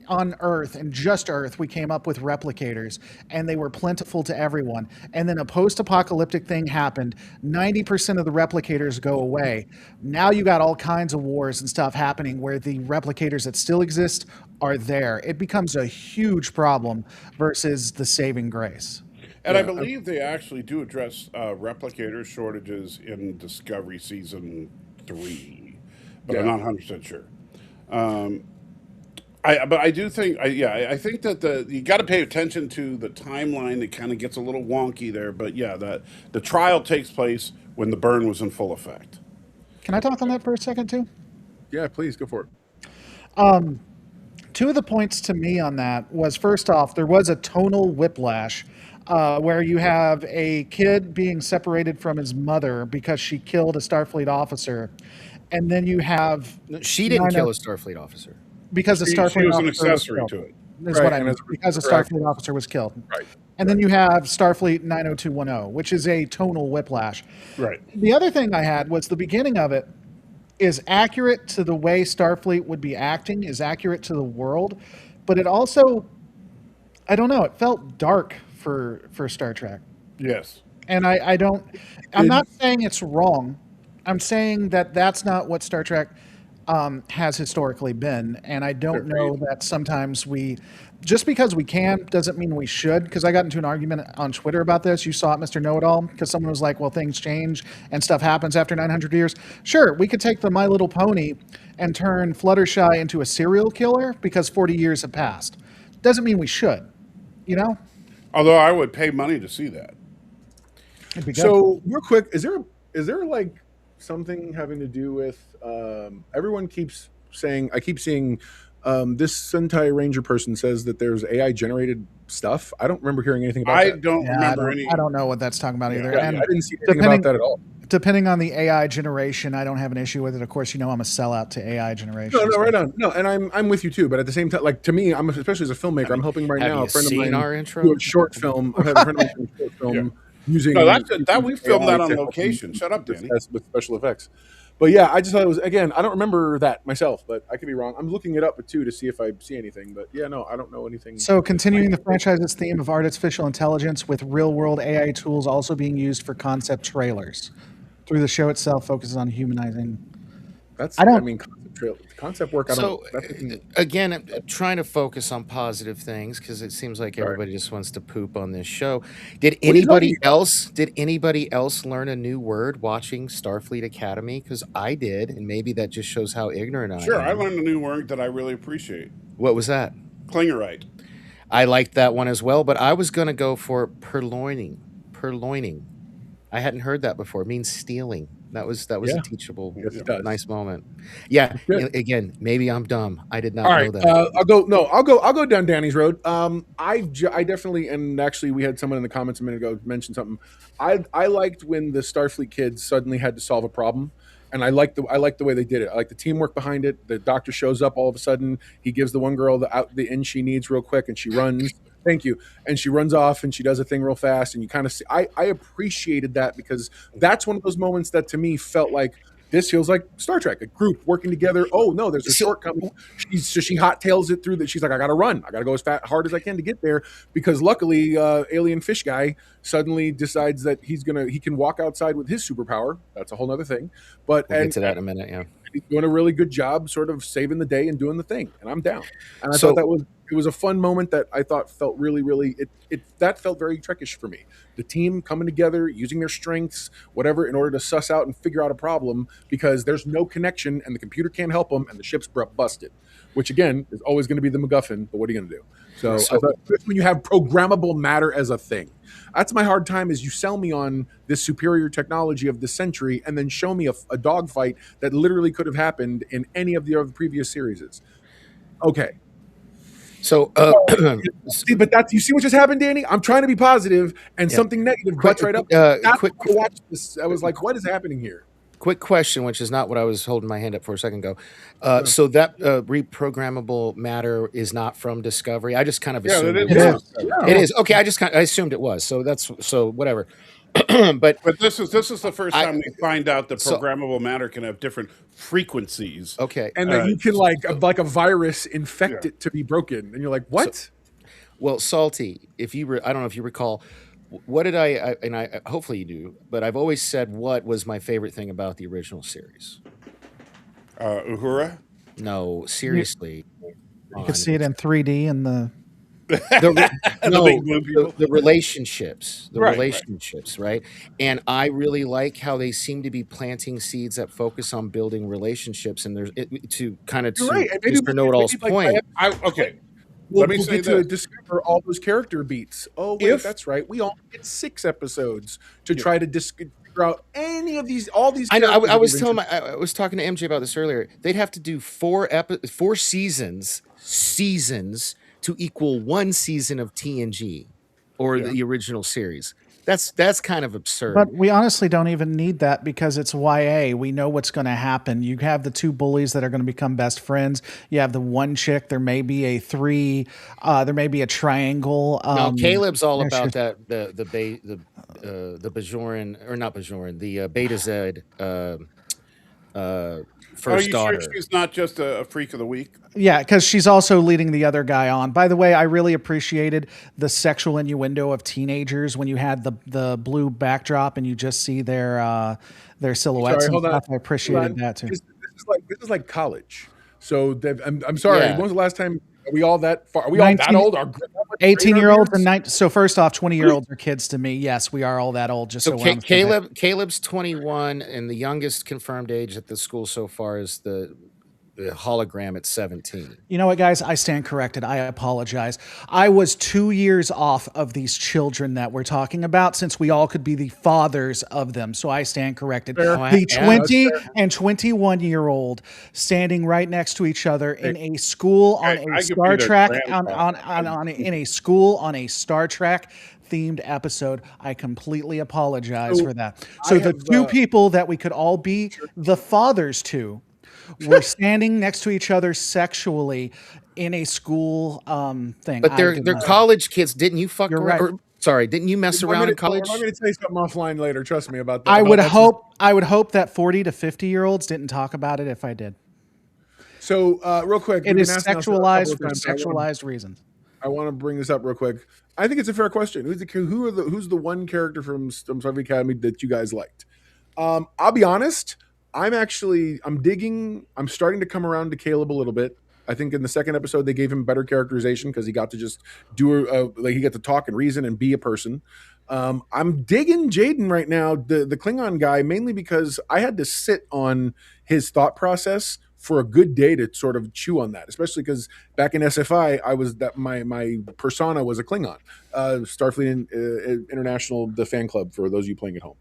on Earth and just Earth, we came up with replicators and they were plentiful to everyone. And then a post-apocalyptic thing happened. 90% of the replicators go away. Now you got all kinds of wars and stuff happening where the replicators that still exist are there. It becomes a huge problem versus the saving grace. And I believe they actually do address replicator shortages in Discovery Season 3, but I'm not 100% sure. I do think, I think that you got to pay attention to the timeline. It kind of gets a little wonky there, but the trial takes place when the burn was in full effect. Can I talk on that for a second too? Yeah, please go for it. Two of the points to me on that was, first off, there was a tonal whiplash where you have a kid being separated from his mother because she killed a Starfleet officer, and then you have She didn't kill a Starfleet officer. because a She Starfleet was an officer accessory was to killed. it. Is Right, what I and mean. it's Because a correct. Starfleet officer was killed. Right. And then you have Starfleet 90210, which is a tonal whiplash. Right. The other thing I had was the beginning of it is accurate to the way Starfleet would be acting, is accurate to the world, but it also, I don't know, it felt dark for Star Trek. Yes. And I'm not saying it's wrong. I'm saying that that's not what Star Trek has historically been. And I don't know that sometimes just because we can doesn't mean we should. Because I got into an argument on Twitter about this. You saw it, Mr. Know-It-All, because someone was like, well, things change and stuff happens after 900 years. Sure, we could take the My Little Pony and turn Fluttershy into a serial killer because 40 years have passed. Doesn't mean we should, you know? Although I would pay money to see that. It'd be good. So real quick, is there like something having to do with everyone keeps saying, I keep seeing this Sentai Ranger person says that there's AI generated stuff. I don't remember hearing anything about I that. don't remember I don't know what that's talking about either. Yeah, And I didn't see anything about that at all. depending on the AI generation, I don't have an issue with it. Of course, you know I'm a sellout to AI generation. No, right on. No, and I'm with you too. But at the same time, like to me, I'm especially as a filmmaker, I'm helping right have now. you A friend of seen mine our intro? do a short film. I have a friend of mine do a short film using. No, that we filmed AI that on to help location. him Shut up, Danny. with special effects. But yeah, I just thought it was, again, I don't remember that myself, but I could be wrong. I'm looking it up too to see if I see anything. But yeah, no, I don't know anything. So continuing the franchise's theme of artificial intelligence with real-world AI tools also being used for concept trailers. Through the show itself focuses on humanizing. Concept work. I So don't. again, I'm trying to focus on positive things because it seems like everybody just wants to poop on this show. Did are you anybody talking else? Did anybody else learn a new word watching Starfleet Academy? Because I did, and maybe that just shows how ignorant I Sure, am. I learned a new word that I really appreciate. What was that? Clingerite. I liked that one as well, but I was going to go for purloining. Purloining. I hadn't heard that before. It means stealing. That was a teachable, Yes, it does. nice moment. Yeah. Good. Again, maybe I'm dumb. I did not All know right, that. I'll go down Danny's road. I definitely, and actually we had someone in the comments a minute ago mention something. I liked when the Starfleet kids suddenly had to solve a problem, and I liked the way they did it. I like the teamwork behind it. The doctor shows up all of a sudden. He gives the one girl the in she needs real quick, and she runs. Thank you. And she runs off and she does a thing real fast. And you kind of see, I appreciated that because that's one of those moments that to me felt like this feels like Star Trek, a group working together. Oh no, there's a shortcoming. She hot tails it through that. She's like, I got to run. I got to go as hard as I can to get there because luckily alien fish guy suddenly decides that he can walk outside with his superpower. That's a whole other thing. But We'll get to that in a minute. Yeah. he's doing a really good job sort of saving the day and doing the thing. And I'm down. And I So- thought that was it was a fun moment that I thought felt really, really that felt very Trekish for me. The team coming together, using their strengths, whatever, in order to suss out and figure out a problem because there's no connection and the computer can't help them and the ship's busted. Which again is always going to be the MacGuffin, but what are you going to do? So I thought when you have programmable matter as a thing, that's my hard time. Is you sell me on this superior technology of the century, and then show me a dogfight that literally could have happened in any of the other previous series. Okay, So, see, but that's you see what just happened, Danny. I'm trying to be positive, and something negative butts right up. Quick, watch this. I was like, what is happening here? quick question, which is not what I was holding my hand up for a second ago. So that reprogrammable matter is not from Discovery. I just kind of assumed it it is. was. It is. Okay, I assumed it was. So that's whatever. but this is the first time we find out that programmable matter can have different frequencies. Okay, and that you can like a virus infect it to be broken, and you're like, what? Well, Salty, if you I don't know if you recall, what did I hopefully you do, but I've always said what was my favorite thing about the original series. Uhura? No, seriously. You could see it in 3D in the The relationships, right? And I really like how they seem to be planting seeds that focus on building relationships, and there's to kind of to Mr. Know-it-all's point. Okay. Let me say to discover all those character beats. Oh, wait, that's right. We all get 6 episodes to try to figure out any of these, all these. I know. I was talking to MJ about this earlier. They'd have to do 4 seasons to equal 1 season of TNG or the original series. That's kind of absurd. But we honestly don't even need that because it's YA. We know what's going to happen. You have the 2 bullies that are going to become best friends. You have the 1 chick. There may be a 3. There may be a triangle. No, Caleb's all about that. The Bajoran or not Bajoran. The Beta Z. First daughter. Sure she's not just a freak of the week? Yeah, because she's also leading the other guy on. By the way, I really appreciated the sexual innuendo of teenagers when you had the blue backdrop and you just see their silhouettes. Sorry, hold on. I appreciated that too. This is like college. So I'm sorry. Yeah. When was the last time? Are we all that far? Are we 19, all that old? 18-year-olds and 19. So first off, 20-year-olds are kids to me. Yes, we are all that old. Just so Caleb's 21, and the youngest confirmed age at the school so far is the hologram at 17. You know what, guys? I stand corrected. I apologize. I was 2 years off of these children that we're talking about, since we all could be the fathers of them. So I stand corrected. The 20 and 21-year-old standing right next to each other in a school on a Star Trek in a school on a Star Trek themed episode. I completely apologize for that. So the 2 people that we could all be the fathers to were standing next to each other sexually in a school thing. But they're college kids. Didn't you fuck around? Right. Didn't you mess around in college? I'm going to tell you something offline later. Trust me about that. I would hope that 40 to 50-year-olds didn't talk about it if I did. So real quick, it is sexualized for sexualized reasons. I want to bring this up real quick. I think it's a fair question. Who's the one character from Starfleet Academy that you guys liked? I'll be honest. I'm starting to come around to Caleb a little bit. I think in the second episode they gave him better characterization because he got to just he got to talk and reason and be a person. I'm digging Jaden right now, the Klingon guy, mainly because I had to sit on his thought process for a good day to sort of chew on that, especially because back in SFI, I was my persona was a Klingon, Starfleet International, the fan club for those of you playing at home.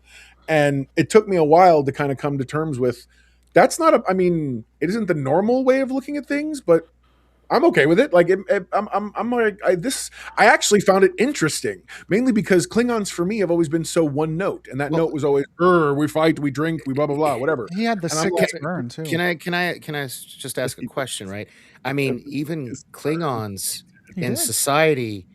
And it took me a while to kind of come to terms with that's not it isn't the normal way of looking at things, but I'm okay with it. Like I actually found it interesting, mainly because Klingons for me have always been so one note, and that note was always we fight, we drink, we blah blah blah, whatever. He had the sickest burn too. Can I just ask a question, right? I mean, even Klingons in society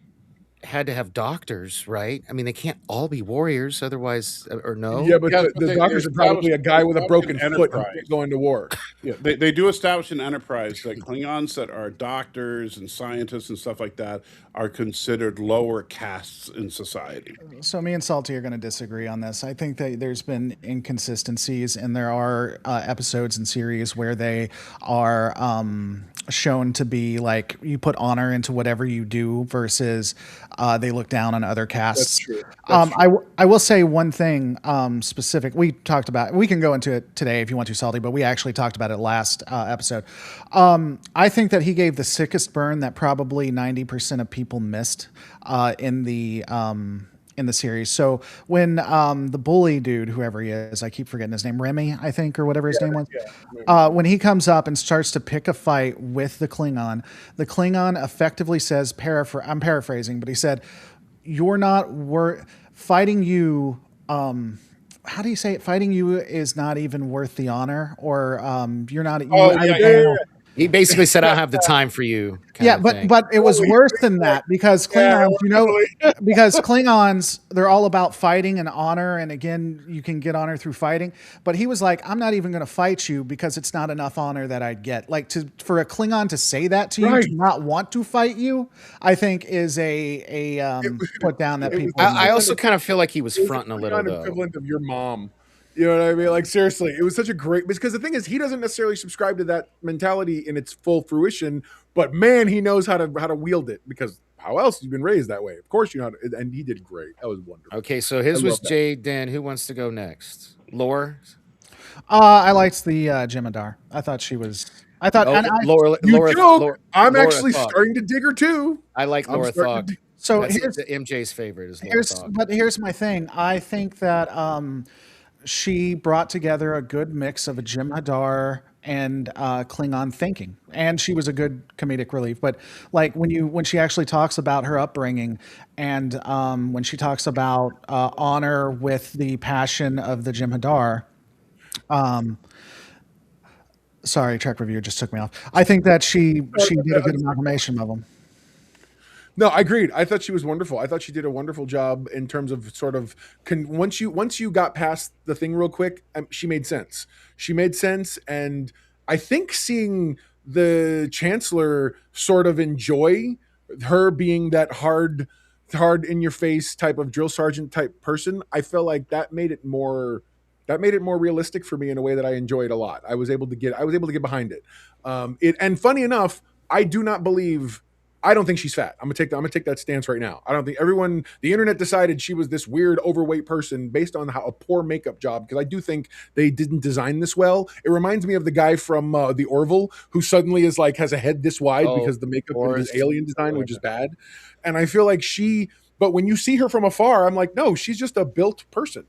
had to have doctors, right? I mean, they can't all be warriors, otherwise, or no? Yeah, but Yes, the, but the they doctors are probably a guy with a broken foot who can't go into war. Yeah, they do establish an enterprise that Klingons that are doctors and scientists and stuff like that are considered lower castes in society. So me and Salty are going to disagree on this. I think that there's been inconsistencies, and there are episodes and series where they are shown to be like you put honor into whatever you do versus they look down on other castes. True. I will say one thing specific. We talked about. We can go into it today if you want to, Salty, but we actually talked about it last episode. I think that he gave the sickest burn that probably 90% of people missed in the series. So when the bully dude, whoever he is, I keep forgetting his name, Remy, I think, or whatever his name was. When he comes up and starts to pick a fight with the Klingon effectively says, I'm paraphrasing, but he said, "You're not fighting you." How do you say it? Fighting you is not even worth the honor, or you're not. He basically said, "I don't have the time for you." Yeah, but it was worse than that because Klingons, because Klingons, they're all about fighting and honor, and again, you can get honor through fighting. But he was like, "I'm not even going to fight you because it's not enough honor that I'd get." Like for a Klingon to say that to you, to not want to fight you, I think is a put down that people. I also kind of feel like he was fronting a little, though. Equivalent of your mom. You know what I mean? Like, seriously, it was such a great, because the thing is, he doesn't necessarily subscribe to that mentality in its full fruition, but man, he knows how to wield it, because how else have you been raised that way? Of course, you know, and he did great. That was wonderful. Okay, so his was Jade. Dan, who wants to go next? Lore? I liked the Jemadar. I thought she was. I thought Laura. I'm actually starting to dig her too. I like Laura Thog. So here's MJ's favorite. Is Laura Thog. But here's my thing. I think that she brought together a good mix of a Jem'Hadar and Klingon thinking, and she was a good comedic relief. But like when she actually talks about her upbringing, and when she talks about honor with the passion of the Jem'Hadar, sorry, Trek Review just took me off. I think that she did a good amalgamation of them. No, I agreed. I thought she was wonderful. I thought she did a wonderful job in terms of sort of once you got past the thing real quick, she made sense. She made sense, and I think seeing the Chancellor sort of enjoy her being that hard in your face type of drill sergeant type person, I felt like that made it more realistic for me in a way that I enjoyed a lot. I was able to get behind it. And funny enough, I don't think she's fat. I'm gonna take that stance right now. I don't think the internet decided she was this weird overweight person based on a poor makeup job, because I do think they didn't design this well. It reminds me of the guy from the Orville who suddenly has a head this wide because the makeup of his alien design, which is bad. And I feel like but when you see her from afar, I'm like, no, she's just a built person.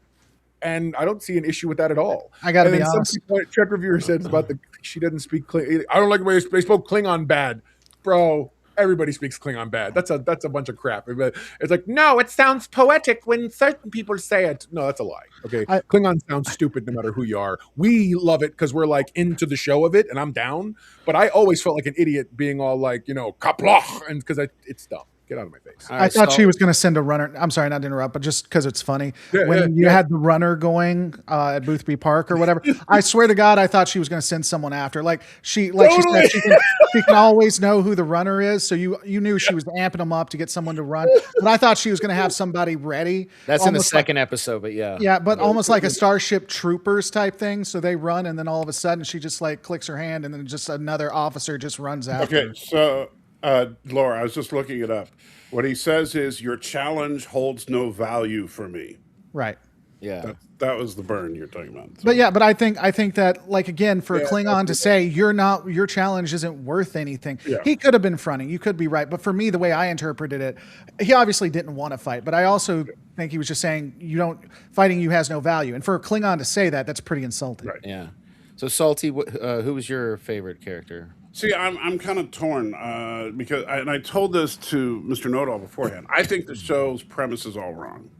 And I don't see an issue with that at all. I gotta be honest. Trek Reviewer said about she doesn't speak Klingon. I don't like the way they spoke Klingon bad, bro. Everybody speaks Klingon bad. That's a bunch of crap. It's like, no, it sounds poetic when certain people say it. No, that's a lie. Okay, Klingon sounds stupid no matter who you are. We love it because we're like into the show of it, and I'm down. But I always felt like an idiot being all like, kaplach, and because it's dumb. Get out of my face. I thought she was going to send a runner. I'm sorry, not to interrupt, but just because it's funny. When you had the runner going at Boothby Park or whatever, I swear to God, I thought she was going to send someone after. She said she can always know who the runner is. So you knew she was amping them up to get someone to run. But I thought she was going to have somebody ready. That's in the second episode, but yeah. Yeah, but almost like a Starship Troopers type thing. So they run, and then all of a sudden she just clicks her hand, and then just another officer just runs out. Okay, so Laura, I was just looking it up. What he says is, your challenge holds no value for me. Right. Yeah. That was the burn you're talking about. So. But I think that again, for a Klingon to say your challenge isn't worth anything. Yeah. He could have been fronting. You could be right. But for me, the way I interpreted it, he obviously didn't want to fight. But I also think he was just saying fighting you has no value. And for a Klingon to say that, that's pretty insulting. Right. Yeah. So Salty, who was your favorite character? See, I'm kind of torn because I told this to Mr. Know-It-All beforehand. I think the show's premise is all wrong.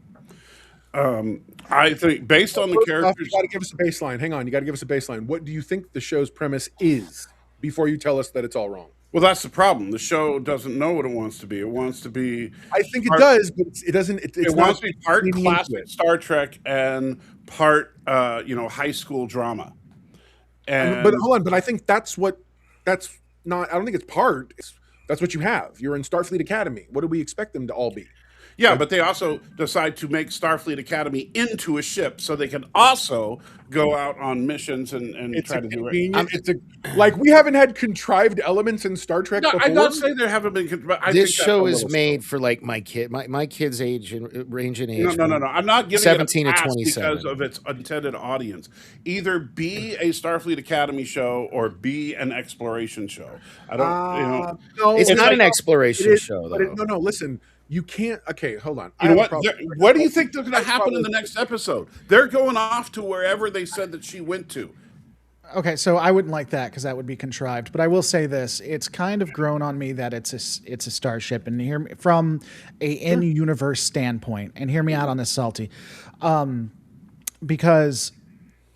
I think based on the characters, you got to give us a baseline. Hang on, you got to give us a baseline. What do you think the show's premise is before you tell us that it's all wrong? Well, that's the problem. The show doesn't know what it wants to be. It wants to be I think it part, does, but it doesn't. It's it not wants to be part leaning into classic it. Star Trek and part high school drama. But And hold on, but I think that's not. I don't think it's part. That's what you have. You're in Starfleet Academy. What do we expect them to all be? yeah, but they also decide to make Starfleet Academy into a ship so they can also go out on missions and It's try a to do it. convenient. Like we haven't had contrived elements in Star Trek No, before. I'm not saying there haven't been. But I This think that's show a is little made for like my kid, my kid's age and range in age. No. I'm not giving 17 it a to pass 27. because of its intended audience. Either be a Starfleet Academy show or be an exploration show. I don't. No, It's not an it exploration is, show but though. no. Listen, you can't. Okay, hold on. You I know have a what? problem. What do you think is going to I have a happen in problem the with- next episode? They're going off to wherever they said that she went to. Okay, so I wouldn't like that because that would be contrived. But I will say this: it's kind of grown on me that it's a starship, and hear me from a in-universe standpoint. And hear me out on this, Salty, because.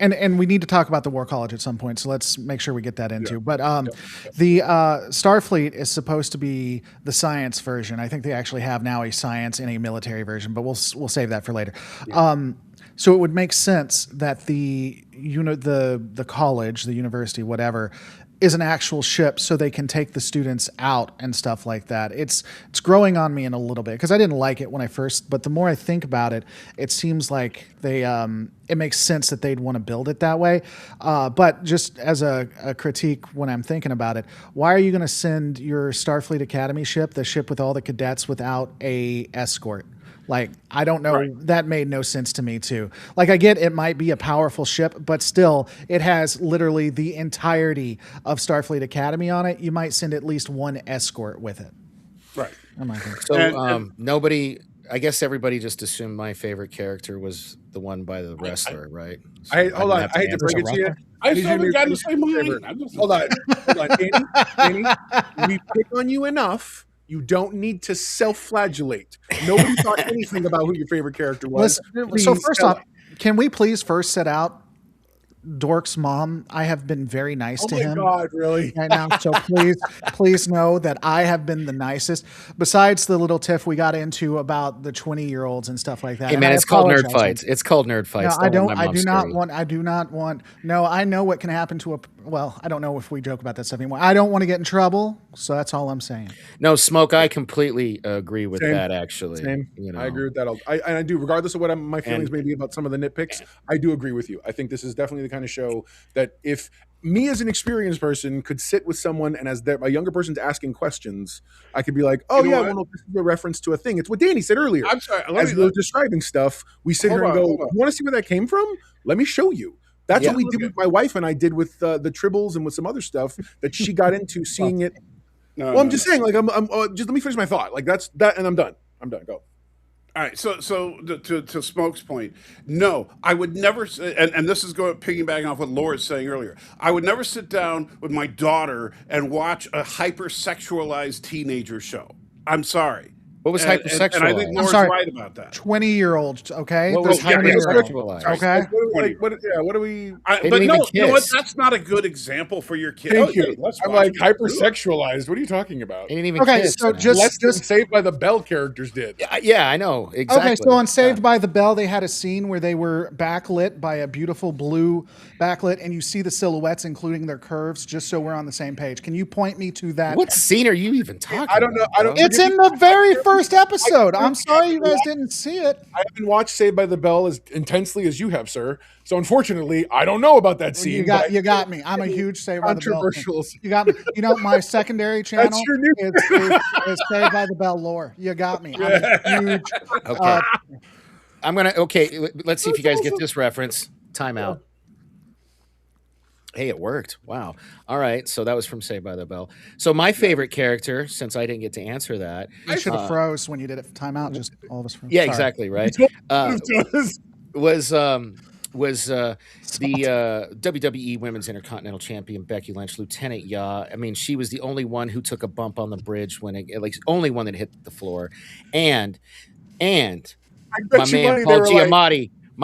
And we need to talk about the War College at some point, so let's make sure we get that into. But the Starfleet is supposed to be the science version. I think they actually have now a science and a military version, but we'll save that for later. So it would make sense that the college, the university, whatever, is an actual ship, so they can take the students out and stuff like that. It's growing on me in a little bit because I didn't like it when I first, but the more I think about it, it seems like they it makes sense that they'd want to build it that way. But just as a critique, when I'm thinking about it, why are you going to send your Starfleet Academy ship, the ship with all the cadets, without a escort? Like, I don't know. Right. That made no sense to me, too. Like, I get it might be a powerful ship, but still, it has literally the entirety of Starfleet Academy on it. You might send at least one escort with it. Right. So nobody, I guess everybody just assumed my favorite character was the one by the wrestler, right? So hold on. I hate to break it to you. I still haven't gotten to say mine. Hold on. Danny, we pick on you enough. You don't need to self-flagellate. Nobody thought anything about who your favorite character was. So first off, can we please first set out Dork's mom? I have been very nice to him. Oh my God, really? Right now, so please know that I have been the nicest. Besides the little tiff we got into about the 20-year-olds and stuff like that. Hey man, it's called NerdFights. It's called NerdFights. No, I do not want. No, I know what can happen to a. Well, I don't know if we joke about that stuff anymore. I don't want to get in trouble, so that's all I'm saying. No, Smoke, I completely agree with Same. that. Actually, Same. You know. I agree with that. I do, regardless of what my feelings may be about some of the nitpicks. I do agree with you. I think this is definitely the kind of show that if me as an experienced person could sit with someone and as a younger person's asking questions, I could be like, oh, you know well, no, this is a reference to a thing. It's what Danny said earlier. I'm sorry. As we were describing stuff, we sit here and go, you want to see where that came from? Let me show you. That's what we did with my wife and I did with the Tribbles and with some other stuff that she got into seeing it. I'm just saying, like, I'm just let me finish my thought. Like that's that, and I'm done. Go. All right, so to Smoke's point, no, I would never, and this is going piggybacking off what Laura was saying earlier. I would never sit down with my daughter and watch a hypersexualized teenager show. I'm sorry. What was hypersexualized? And I think Laura's right about that. 20-year-olds, okay? What was hypersexualized? Okay. What do we? But no, you know what? That's not a good example for your kid. Thank you. I'm like hypersexualized. What are you talking about? They didn't even kiss, so man. just Saved by the Bell characters did. Yeah, I know exactly. Okay, so on Saved by the Bell, they had a scene where they were backlit by a beautiful blue backlit, and you see the silhouettes, including their curves. Just so we're on the same page, can you point me to that? What scene are you even talking? I don't know. It's in the very first episode. I'm sorry you guys didn't see it. I haven't watched Saved by the Bell as intensely as you have, sir. So unfortunately, I don't know about that scene. You got me. I'm a huge Saved by the Bell. Controversial. You got me. You know, my secondary channel That's your new- is Saved by the Bell lore. You got me. I'm a huge. Okay. Let's see if you guys get this reference. Time out. Hey, it worked. Wow. All right. So that was from Saved by the Bell. So my favorite character, since I didn't get to answer that. You should have froze when you did it. Time out. Just all of us froze. Yeah, Sorry. exactly. Right. Was the WWE Women's Intercontinental Champion Becky Lynch, Lieutenant Ya. I mean, she was the only one who took a bump on the bridge when only one that hit the floor. And my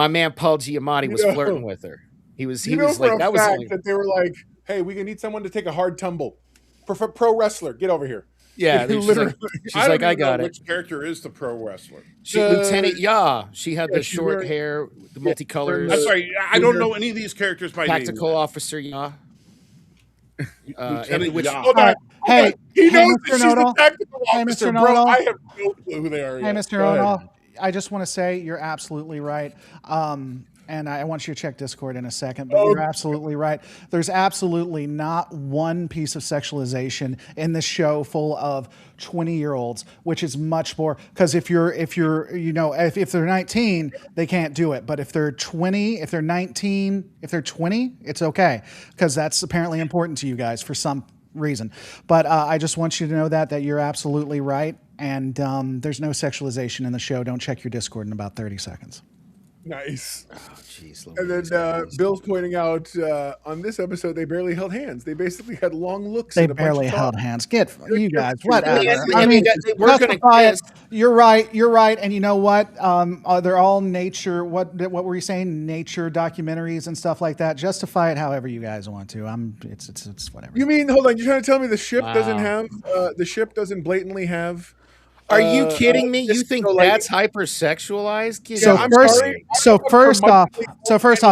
man Paul Giamatti was flirting with her. He was like, that was that they were like, hey, we need someone to take a hard tumble. pro wrestler. Get over here. Yeah, she's Literally. like, she's I like, don't I even know got it. which character is the pro wrestler. Lieutenant Ya. She had the she's short wearing- hair, the multicolors. I'm sorry, I don't know any of these characters by Tactical name. officer Ya. Lieutenant which- Ya. Hold on. Hey, He hey, knows Mr. that she's the Nodal. tactical Hey, officer, Mr. bro. Nodal. I have no clue who they are. Hey, yet. Mr. Go ahead. O'Neill, I just want to say you're absolutely right. And I want you to check Discord in a second, but you're absolutely right. There's absolutely not one piece of sexualization in this show full of 20-year-olds, which is much more because if they're 19, they can't do it. But if they're 20, if they're 19, if they're 20, it's okay because that's apparently important to you guys for some reason. But I just want you to know that you're absolutely right. And there's no sexualization in the show. Don't check your Discord in about 30 seconds. Nice. Jeez, And then Bill's pointing out on this episode they barely held hands. They basically had long looks. They and a bunch barely of held talk. hands. Get you guys, true. whatever. I mean, they were gonna justify it. kiss. You're right. You're right. And you know what? They're all nature. What were you saying? Nature documentaries and stuff like that. Justify it however you guys want to. It's whatever. You mean? Hold on. You're trying to tell me the ship Wow. doesn't have the ship doesn't blatantly have? Are you kidding me? You just think so, like- that's hypersexualized? Get So out. I'm first, sorry. so first off,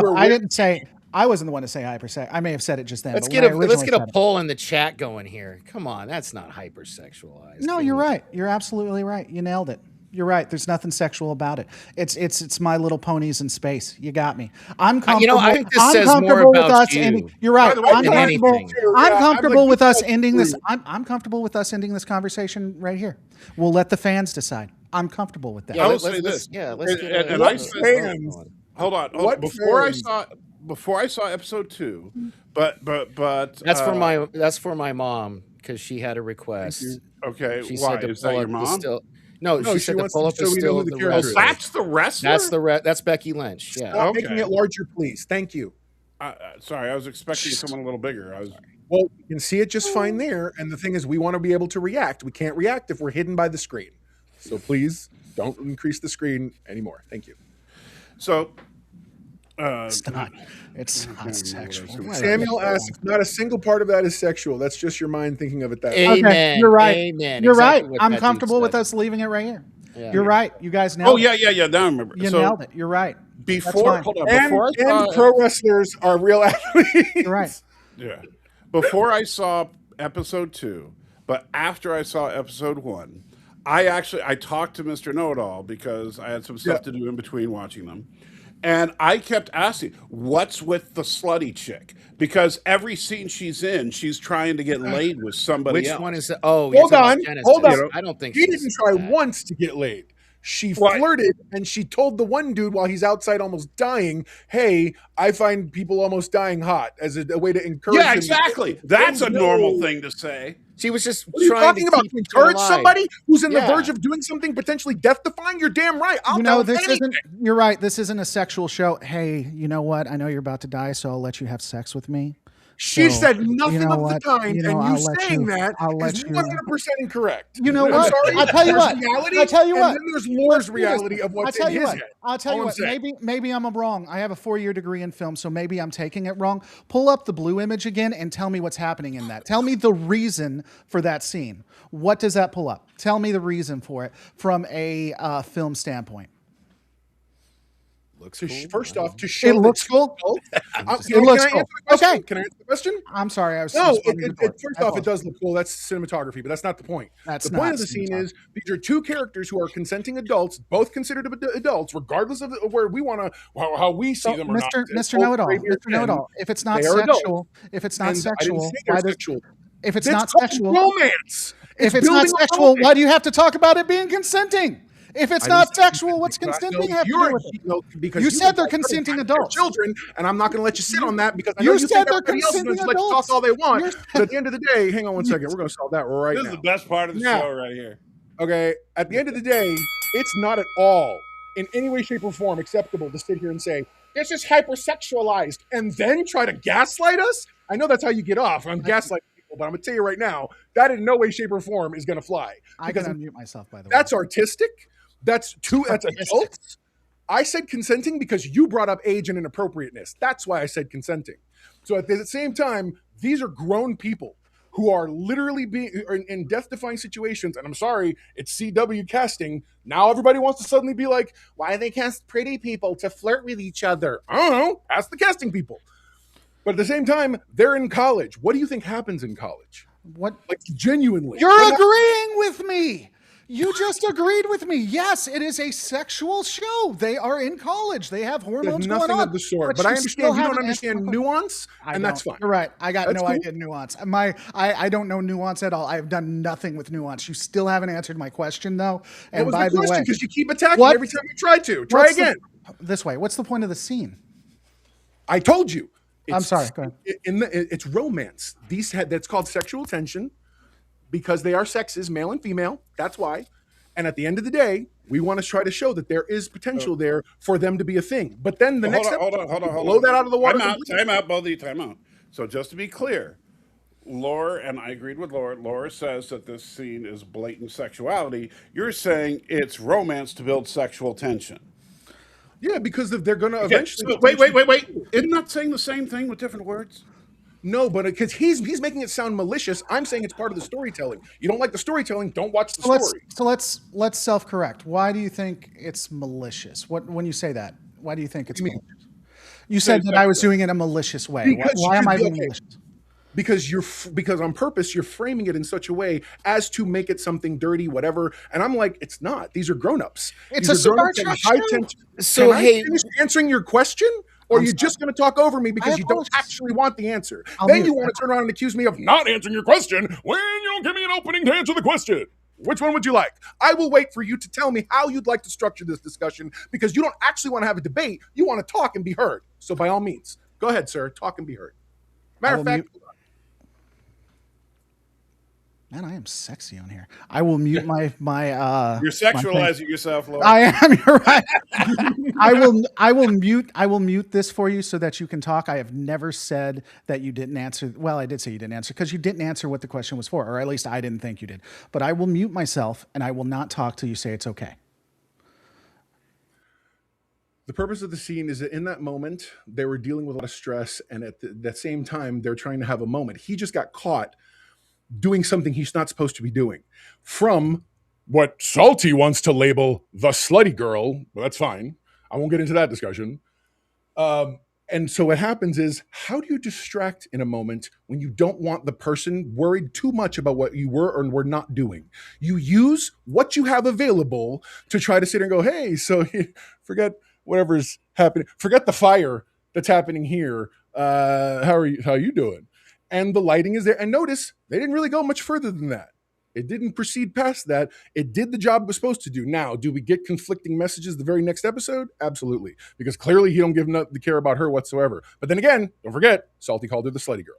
we're I with- didn't say. I wasn't the one to say hypersex. I may have said it just then. let's but get when I a originally said poll in the chat going here. Come on, that's not hypersexualized. No, you're right. You're absolutely right. You nailed it. You're right. There's nothing sexual about it. It's My Little Ponies in space. You got me. I'm comfortable. I think this I'm says more comfortable with about us you. ending. You're right. By the way, I'm than comfortable. anything. I'm Yeah, comfortable I'm with like, us ending this. screwed. I'm comfortable with us ending this conversation right here. We'll let the fans decide. I'm comfortable with that. Yeah, I will let's- say let's- this. yeah, let's get And a- I a- said- fans? Hold on. What Before fans? I saw episode 2, but That's for my mom because she had a request. okay. She Why said to is that pull your up the mom? still. No, No, she she said to wants pull to- up so the we know still who of the the character is. Oh, wrestler. that's the wrestler. That's Becky Lynch. Yeah. Stop Okay. making it larger, please. Thank you. Sorry, I was expecting someone a little bigger. Well, you can see it just fine there. And the thing is, we want to be able to react. We can't react if we're hidden by the screen. So please don't increase the screen anymore. Thank you. So, It's not. It's not sexual. Samuel asks, not a single part of that is sexual. That's just your mind thinking of it that way. Amen. Okay, you're right. Amen. You're Exactly right. what I'm that dude comfortable with said. us leaving it right here. Yeah. You're right. You guys nailed it. yeah. Now I remember. You So nailed it. You're right. before, fine. hold on. And, Before I saw, and pro wrestlers are real athletes. You're right. yeah, before I saw episode 2, but after I saw episode 1, I talked to Mr. Know-It-All because I had some stuff to do in between watching them. And I kept asking, what's with the slutty chick? Because every scene she's in, she's trying to get laid with somebody Which else. one is that? Oh, you're Hold talking on. about Genesis. Hold on. I don't think She she's didn't try that. once to get laid. She What? flirted and she told the one dude while he's outside almost dying, hey, I find people almost dying hot as a way to encourage Yeah, him. exactly. That's a No. normal thing to say. She was just What are you trying talking to about? keep To it encourage alive. somebody who's in the Yeah. verge of doing something potentially death-defying? You're damn right. I'll You tell know, him this anything. isn't. You're right. This isn't a sexual show. Hey, you know what? I know you're about to die, so I'll let you have sex with me. She So, said nothing you know of what? the kind, You know, and I'll you let saying you- that I'll let is you- 100% incorrect. You know I'm what? sorry, I'll tell you there's what. reality, I'll tell you and what. then there's Laura's Let's do this. reality of what's I'll tell in you his what. head. I'll tell All you I'm what. saying. Maybe I'm wrong. I have a 4-year degree in film, so maybe I'm taking it wrong. Pull up the blue image again and tell me what's happening in that. Tell me the reason for that scene. What does that pull up? Tell me the reason for it from a film standpoint. Looks To cool. First off, to show It looks that- cool. Can I looks answer the cool. question? Okay. Can I answer the question? I'm sorry. I was No, responding to Dork. first I off, it apologize. does look cool. That's cinematography, but that's not the point. That's the point not of the scene cinematography. is these are two characters who are consenting adults, both considered adults, regardless of where we want to, how we see So, them or not. Mr. Know-It-All, Mr. Know-It-All, if it's not They are adults. sexual, if it's not And I didn't sexual, say they're why does, sexual. if it's It's not called sexual, romance. if it's not building a sexual, romance. why do you have to talk about it being consenting? If it's I not didn't say sexual, what's because consenting no, have to you're- do with it? no, because You said they're guys are consenting having their adults. children, and I'm not going to let you sit on that because I You know you said think they're everybody else is going to consenting let you talk adults. all they want. You're- But at the end of the day, hang on one second, we're going to solve that right This now. is the best part of the Now. show right here. Okay, at the end of the day, it's not at all in any way, shape, or form acceptable to sit here and say this is hypersexualized and then try to gaslight us. I know that's how you get off. I'm gaslighting people, but I'm gonna tell you right now that in no way, shape, or form is gonna fly. I can Because unmute myself, by the way. that's artistic. That's Artistic. adult. I said consenting because you brought up age and inappropriateness. That's why I said consenting. So at the same time, these are grown people who are literally being in death-defying situations. And I'm sorry, it's CW casting. Now everybody wants to suddenly be like, why they cast pretty people to flirt with each other? I don't know. Ask the casting people. But at the same time, they're in college. What do you think happens in college? What? Like, genuinely. You're agreeing with me. You just agreed with me. Yes, it is a sexual show. They are in college. They have hormones There's going nothing on. of the sort. But I understand you don't understand nuance, and that's fine. You're right. I got That's no cool. idea nuance. I don't know nuance at all. I've done nothing with nuance. You still haven't answered my question, though. And What was by the the question? way, Because you keep attacking every time you try to. Try again. This way. What's the point of the scene? I told you. I'm sorry. Go ahead. It's romance. That's called sexual tension because they are sexes, male and female. That's why. And at the end of the day, we want to try to show that there is potential there for them to be a thing. But then the next hold on. blow that out of the water. Time out, both of you, time out. So just to be clear, Laura, and I agreed with Laura, Laura says that this scene is blatant sexuality. You're saying it's romance to build sexual tension. Yeah, because they're going to Okay, eventually. so wait. Isn't that saying the same thing with different words? No, but because he's making it sound malicious, I'm saying it's part of the storytelling. You don't like the storytelling, don't watch the story. Let's self-correct. Why do you think it's malicious? When you say that, why do you think it's malicious? You said that I was doing it in a malicious way. Why am I being malicious? Because on purpose you're framing it in such a way as to make it something dirty, whatever. And I'm like, it's not. These are grown-ups. It's These a are grown-ups Star Trek high show. tension. So, Can I finish answering your question? Or are you just going to talk over me because you don't actually want the answer? Then you want to turn around and accuse me of not answering your question when you don't give me an opening to answer the question. Which one would you like? I will wait for you to tell me how you'd like to structure this discussion because you don't actually want to have a debate. You want to talk and be heard. So by all means, go ahead, sir. Talk and be heard. Matter of fact, man, I am sexy on here. I will mute my You're sexualizing yourself, Laura. I am. You're right. I will mute this for you so that you can talk. I have never said that you didn't answer. Well, I did say you didn't answer because you didn't answer what the question was for, or at least I didn't think you did. But I will mute myself and I will not talk till you say it's okay. the purpose of the scene is that in that moment, they were dealing with a lot of stress. And at that same time, they're trying to have a moment. He just got caught doing something he's not supposed to be doing from what Salty wants to label the slutty girl. Well, that's fine. I won't get into that discussion. And so what happens is, how do you distract in a moment when you don't want the person worried too much about what you were or were not doing? You use what you have available to try to sit and go, hey, so forget whatever's happening. Forget the fire that's happening here. How are you doing? And the lighting is there. And notice they didn't really go much further than that. It didn't proceed past that. It did the job it was supposed to do. Now, do we get conflicting messages the very next episode? Absolutely. Because clearly he don't give the care about her whatsoever. But then again, don't forget, Salty called her the slutty girl.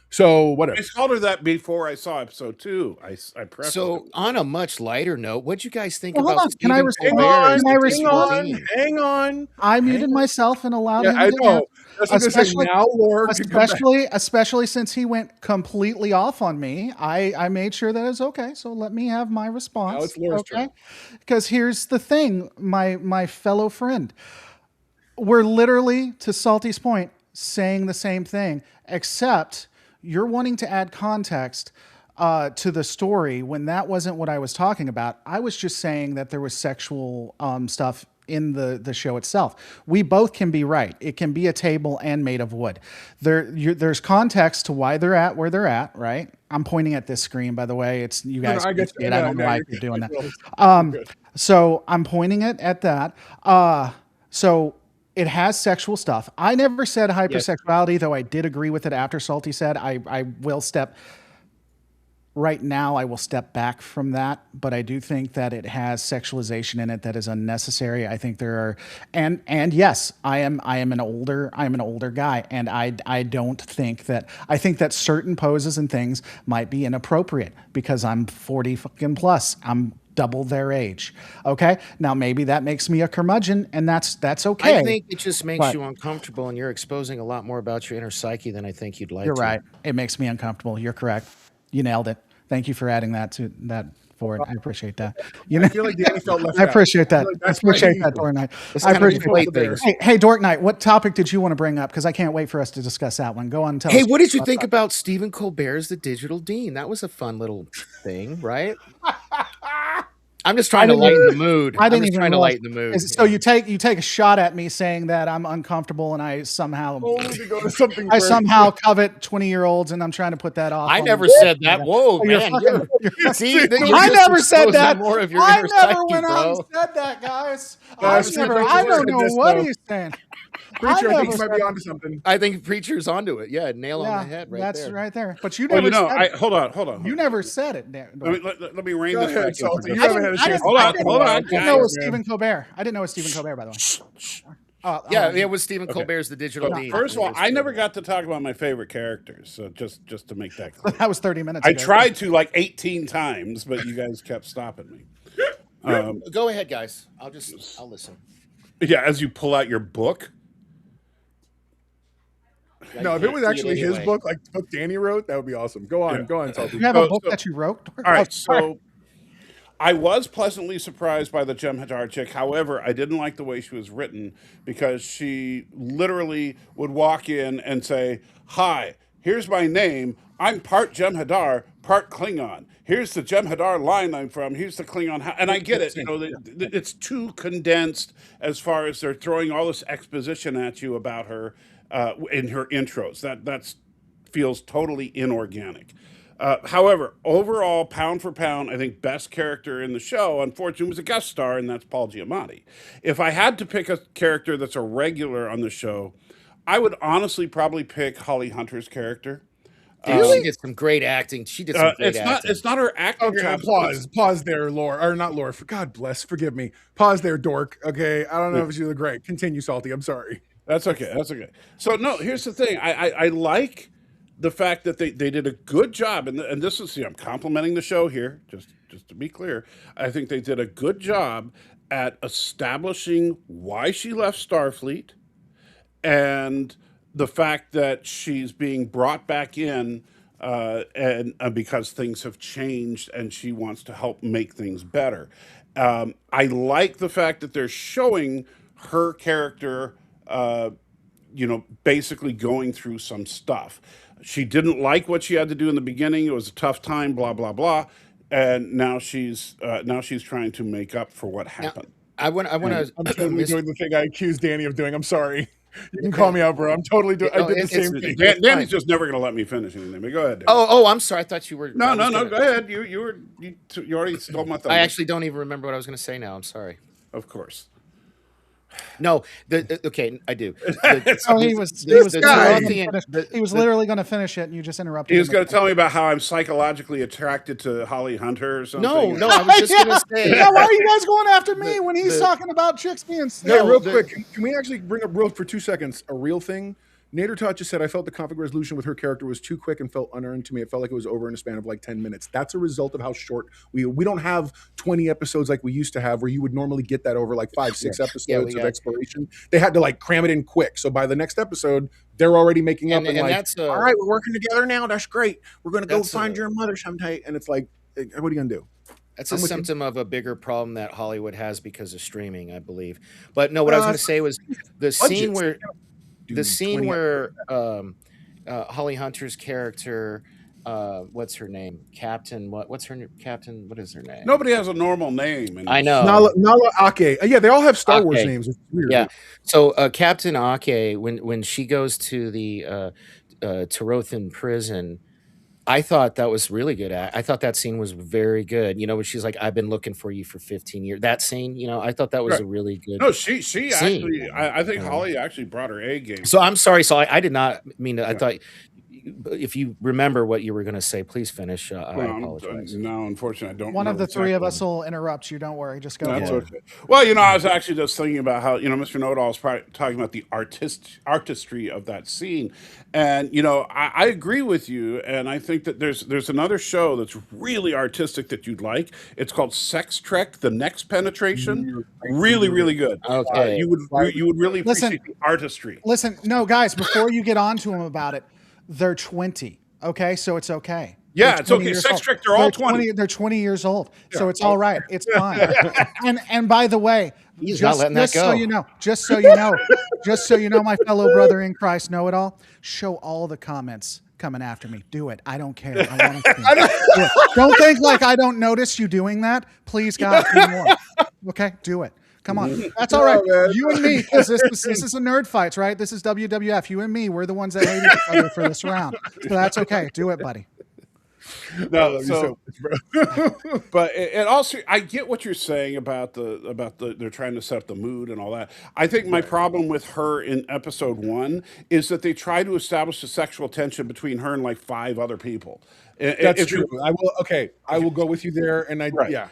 So whatever. I called her that before I saw episode 2. I prefaced So it. on a much lighter note, what'd you guys think Well, hold about on. Can I Stephen respond? Colbert as Can I the respond? team? Hang on. I muted myself and allowed him I to know. answer. That's what I'm gonna say. Now, Laura, can come back. Especially since he went completely off on me, I made sure that it's okay. So let me have my response. Now it's Laura's turn. Because here's the thing, my fellow friend, we're literally, to Salty's point, saying the same thing, except you're wanting to add context to the story when that wasn't what I was talking about. I was just saying that there was sexual stuff in the show itself. We both can be right. It can be a table and made of wood. There's context to why they're at where they're at, right? I'm pointing at this screen, by the way. It's you guys. I get I don't know why you're doing that. Good. So I'm pointing it at that. So it has sexual stuff. I never said hypersexuality, though I did agree with it after Salty said. I will step. Right now, I will step back from that, but I do think that it has sexualization in it that is unnecessary. I think there are, and yes, I am an older guy, and I don't think that, I think that certain poses and things might be inappropriate because I'm 40 fucking plus. I'm double their age. Okay, now maybe that makes me a curmudgeon, and that's okay. I think it just makes you uncomfortable, and you're exposing a lot more about your inner psyche than I think you'd like. You're right. It makes me uncomfortable. You're correct. You nailed it. Thank you for adding that to that for it. I appreciate that. I feel like Danny felt left I out. appreciate that. feel like I that's why appreciate he- that, Dork Knight. Let's I kind of appreciate conflate things. Hey, Dork Knight, what topic did you want to bring up? Because I can't wait for us to discuss that one. Go on and tell Hey, us. what did you think about Stephen Colbert's The Digital Dean? That was a fun little thing, right? I'm just trying to lighten the mood. I I'm didn't just even trying to realize- lighten the mood. So you take a shot at me saying that I'm uncomfortable and I somehow Only to go to something I very- somehow covet 20-year-olds and I'm trying to put that off. I on never you. said that. Whoa, You're man! fucking- See, I just never said exposing that. More of your I inner never psyche, went out and bro. said that, guys. Guys, I Preacher don't said know this, what though. he's saying. Preacher, I think never you might said be that. onto something. I think Preacher's onto it. Yeah, nail on Yeah, the head right that's there. right there. But you Well, never you know, said hold on. you never said it, Dan. Let me rein Go this ahead, back in. Salty. for You just- haven't had a chance. Hold on. I didn't know it guys. was Stephen Colbert. I didn't know it was Stephen Colbert, by the way. Yeah, it was Stephen Colbert's The Digital So, Dean. first of all, I never got to talk about my favorite characters. So just to make that clear, That was 30 minutes I ago. tried to like 18 times, but you guys kept stopping me. Go ahead, guys. I'll listen. Yeah, as you pull out your book. No, if it was actually his book, like the book Danny wrote, that would be awesome. Go on, Salty. You have a So- book so- that you wrote? All right, so I was pleasantly surprised by the Jem'Hadar chick. However, I didn't like the way she was written because she literally would walk in and say, "Hi, here's my name. I'm part Jem'Hadar, part Klingon. Here's the Jem'Hadar line I'm from. Here's the Klingon." And I get it. You know, it's too condensed as far as they're throwing all this exposition at you about her in her intros. That feels totally inorganic. However, overall, pound for pound, I think best character in the show, unfortunately, was a guest star, and that's Paul Giamatti. If I had to pick a character that's a regular on the show, I would honestly probably pick Holly Hunter's character. She did some great acting. She did some great acting. It's not her acting. Okay, chops, pause there, Laura, or not Laura. For God bless, forgive me. Pause there, Dork. Okay, I don't know if she looked great. Continue, Salty. I'm sorry. That's okay. So no, here's the thing. I like the fact that they did a good job, and this is, I'm complimenting the show here, just to be clear. I think they did a good job at establishing why she left Starfleet, and the fact that she's being brought back in, and because things have changed, and she wants to help make things better. I like the fact that they're showing her character, basically going through some stuff. She didn't like what she had to do in the beginning. It was a tough time, blah blah blah, and now she's trying to make up for what happened. I want I'm to. totally doing the thing I accused Danny of doing. I'm sorry. You can call me out, bro. I'm totally doing. I did the same thing. Danny's just never going to let me finish anything. But go ahead. Danny. Oh, I'm sorry. I thought you were. No. I was gonna- Go ahead. You already stole my thunder. I actually don't even remember what I was going to say now. I'm sorry. Of course. No, okay, I do. Oh, he was literally going to finish it, and you just interrupted. He was him. going to tell me about how I'm psychologically attracted to Holly Hunter or something. No, I was just going to say. Yeah, why are you guys going after me when he's talking about chicks being? Yeah, real quick. Can we actually bring up for 2 seconds a real thing? Nader Tot just said, I felt the conflict resolution with her character was too quick and felt unearned to me. It felt like it was over in a span of like 10 minutes. That's a result of how short we don't have 20 episodes like we used to have, where you would normally get that over like 5-6 episodes of exploration. They had to like cram it in quick. So by the next episode, they're already making up and like, that's all right, we're working together now. That's great. We're going to go find your mother someday. And it's like, what are you going to do? That's a symptom of a bigger problem that Hollywood has because of streaming, I believe. But no, what I was going to say was the scene where. The scene where Holly Hunter's character, what's her name? Captain. What's her name? Captain. What is her name? Nobody has a normal name. I know. Nala Ake. Yeah, they all have Star Wars Ake. names. It's weird. Yeah. So Captain Ake, when she goes to the Tarothan prison, I thought that was really good. I thought that scene was very good. You know, when she's like, "I've been looking for you for 15 years." That scene, you know, I thought that was a really good. No, she actually. I think Holly actually brought her A game. So I'm sorry. So I did not mean to. I thought if you remember what you were going to say, please finish. I apologize. No, unfortunately, I don't. One of the exactly. three of us will interrupt you. Don't worry. Just go. That's ahead. okay. Well, I was actually just thinking about how Mr. Know-It-All is probably talking about the artistry of that scene, and I agree with you, and I think that there's another show that's really artistic that you'd like. It's called Sex Trek: The Next Penetration. Really, really good. Okay, you would really appreciate the artistry. Listen, no, guys, before you get on to them about it, they're 20. Okay, so it's okay. Yeah, it's 20 okay. years Sex old. Trek, they're all 20. They're 20 years old, so it's all right. It's fine. And by the way, He's not letting that so go. you know, my fellow brother in Christ, know it all. Show all the comments coming after me. Do it. I don't care. I want to. Do it. Don't think like I don't notice you doing that. Please, God, do more. Okay, do it. Come on. That's all right. man. You and me, because this is a nerd fights, right? This is WWF. You and me, we're the ones that hate each other for this round. So that's okay. Do it, buddy. No, but it also, I get what you're saying about they're trying to set up the mood and all that. I think my problem with her in episode 1 is that they try to establish a sexual tension between her and like 5 other people. That's true. I will go with you there. And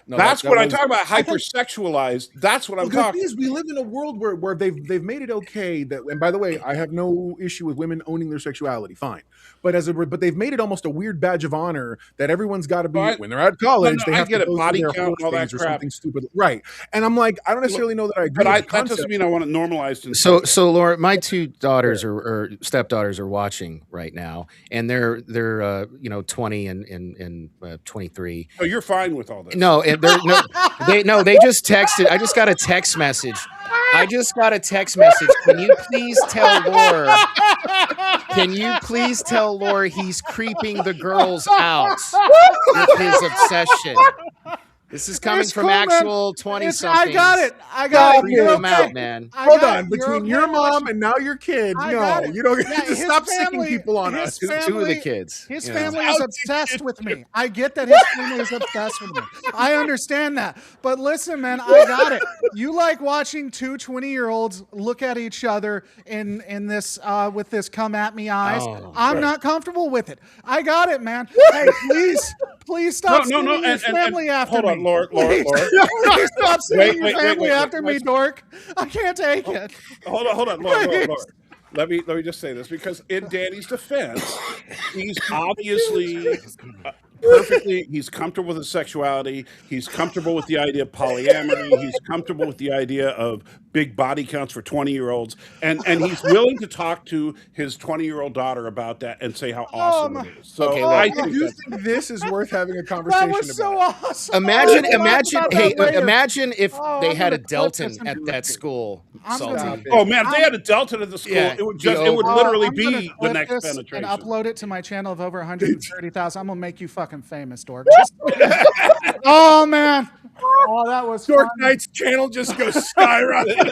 that's what I talk about. Hypersexualized. That's what I'm the talking. thing is, we live in a world where they've made it okay that. And by the way, I have no issue with women owning their sexuality. Fine, but they've made it almost a weird badge of honor that everyone's got to be when they're at college. They have to go body through their count and all that or crap. something stupid, right? And I'm like, I don't necessarily know that I agree. But that doesn't mean I want it normalized. So Laura, my 2 daughters or stepdaughters are watching right now, and they're 20 and 23. Oh, you're fine with all this. No, and they just texted. I just got a text message. Can you please tell Laura? Can you please tell Laura he's creeping the girls out with his obsession? This is coming from actual 20-somethings. I got it. Creep them out, man. Hold on, between your mom and now your kid, you don't get to stop sticking people on us. 2 of the kids. His family is obsessed with me. I get that his family is obsessed with me. I understand that. But listen, man, I got it. You like watching 2 20-year-olds look at each other in this with this come at me eyes. I'm not comfortable with it. I got it, man. Hey, please stop sending your family after me. Hold on, Laura. Please stop sending your family after me, dork. I can't take it. Hold on, Laura. Let me just say this, because in Danny's defense, he's obviously he's comfortable with his sexuality. He's comfortable with the idea of polyamory. He's comfortable with the idea of big body counts for 20-year-olds. And he's willing to talk to his 20-year-old daughter about that and say how awesome it is. So I do think this is worth having a conversation about. That was so awesome. Imagine if they had a Delton at that school. Salty. Oh man, if they had a Delton at the school, it would literally be the next penetration. And upload it to my channel of over 130,000. I'm gonna make you fucking famous, dork. Oh man. Oh, that was Dork Knight's channel just goes skyrocketing.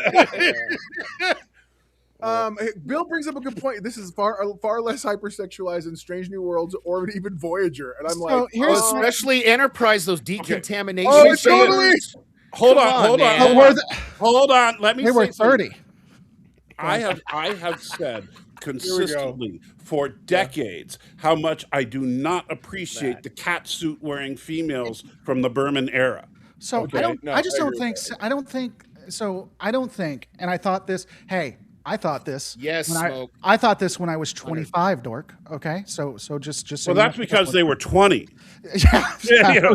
Bill brings up a good point. This is far less hypersexualized than Strange New Worlds or even Voyager. And I'm especially Enterprise, those decontamination. Oh, totally. Hold on. Let me. They were 30. I have said consistently for decades how much I do not appreciate the cat suit wearing females from the Berman era. So I don't think, and I thought this. Hey, I thought this. Yes, smoke. I thought this when I was 25, dork. Okay, so just. So that's because they were 20. Yeah,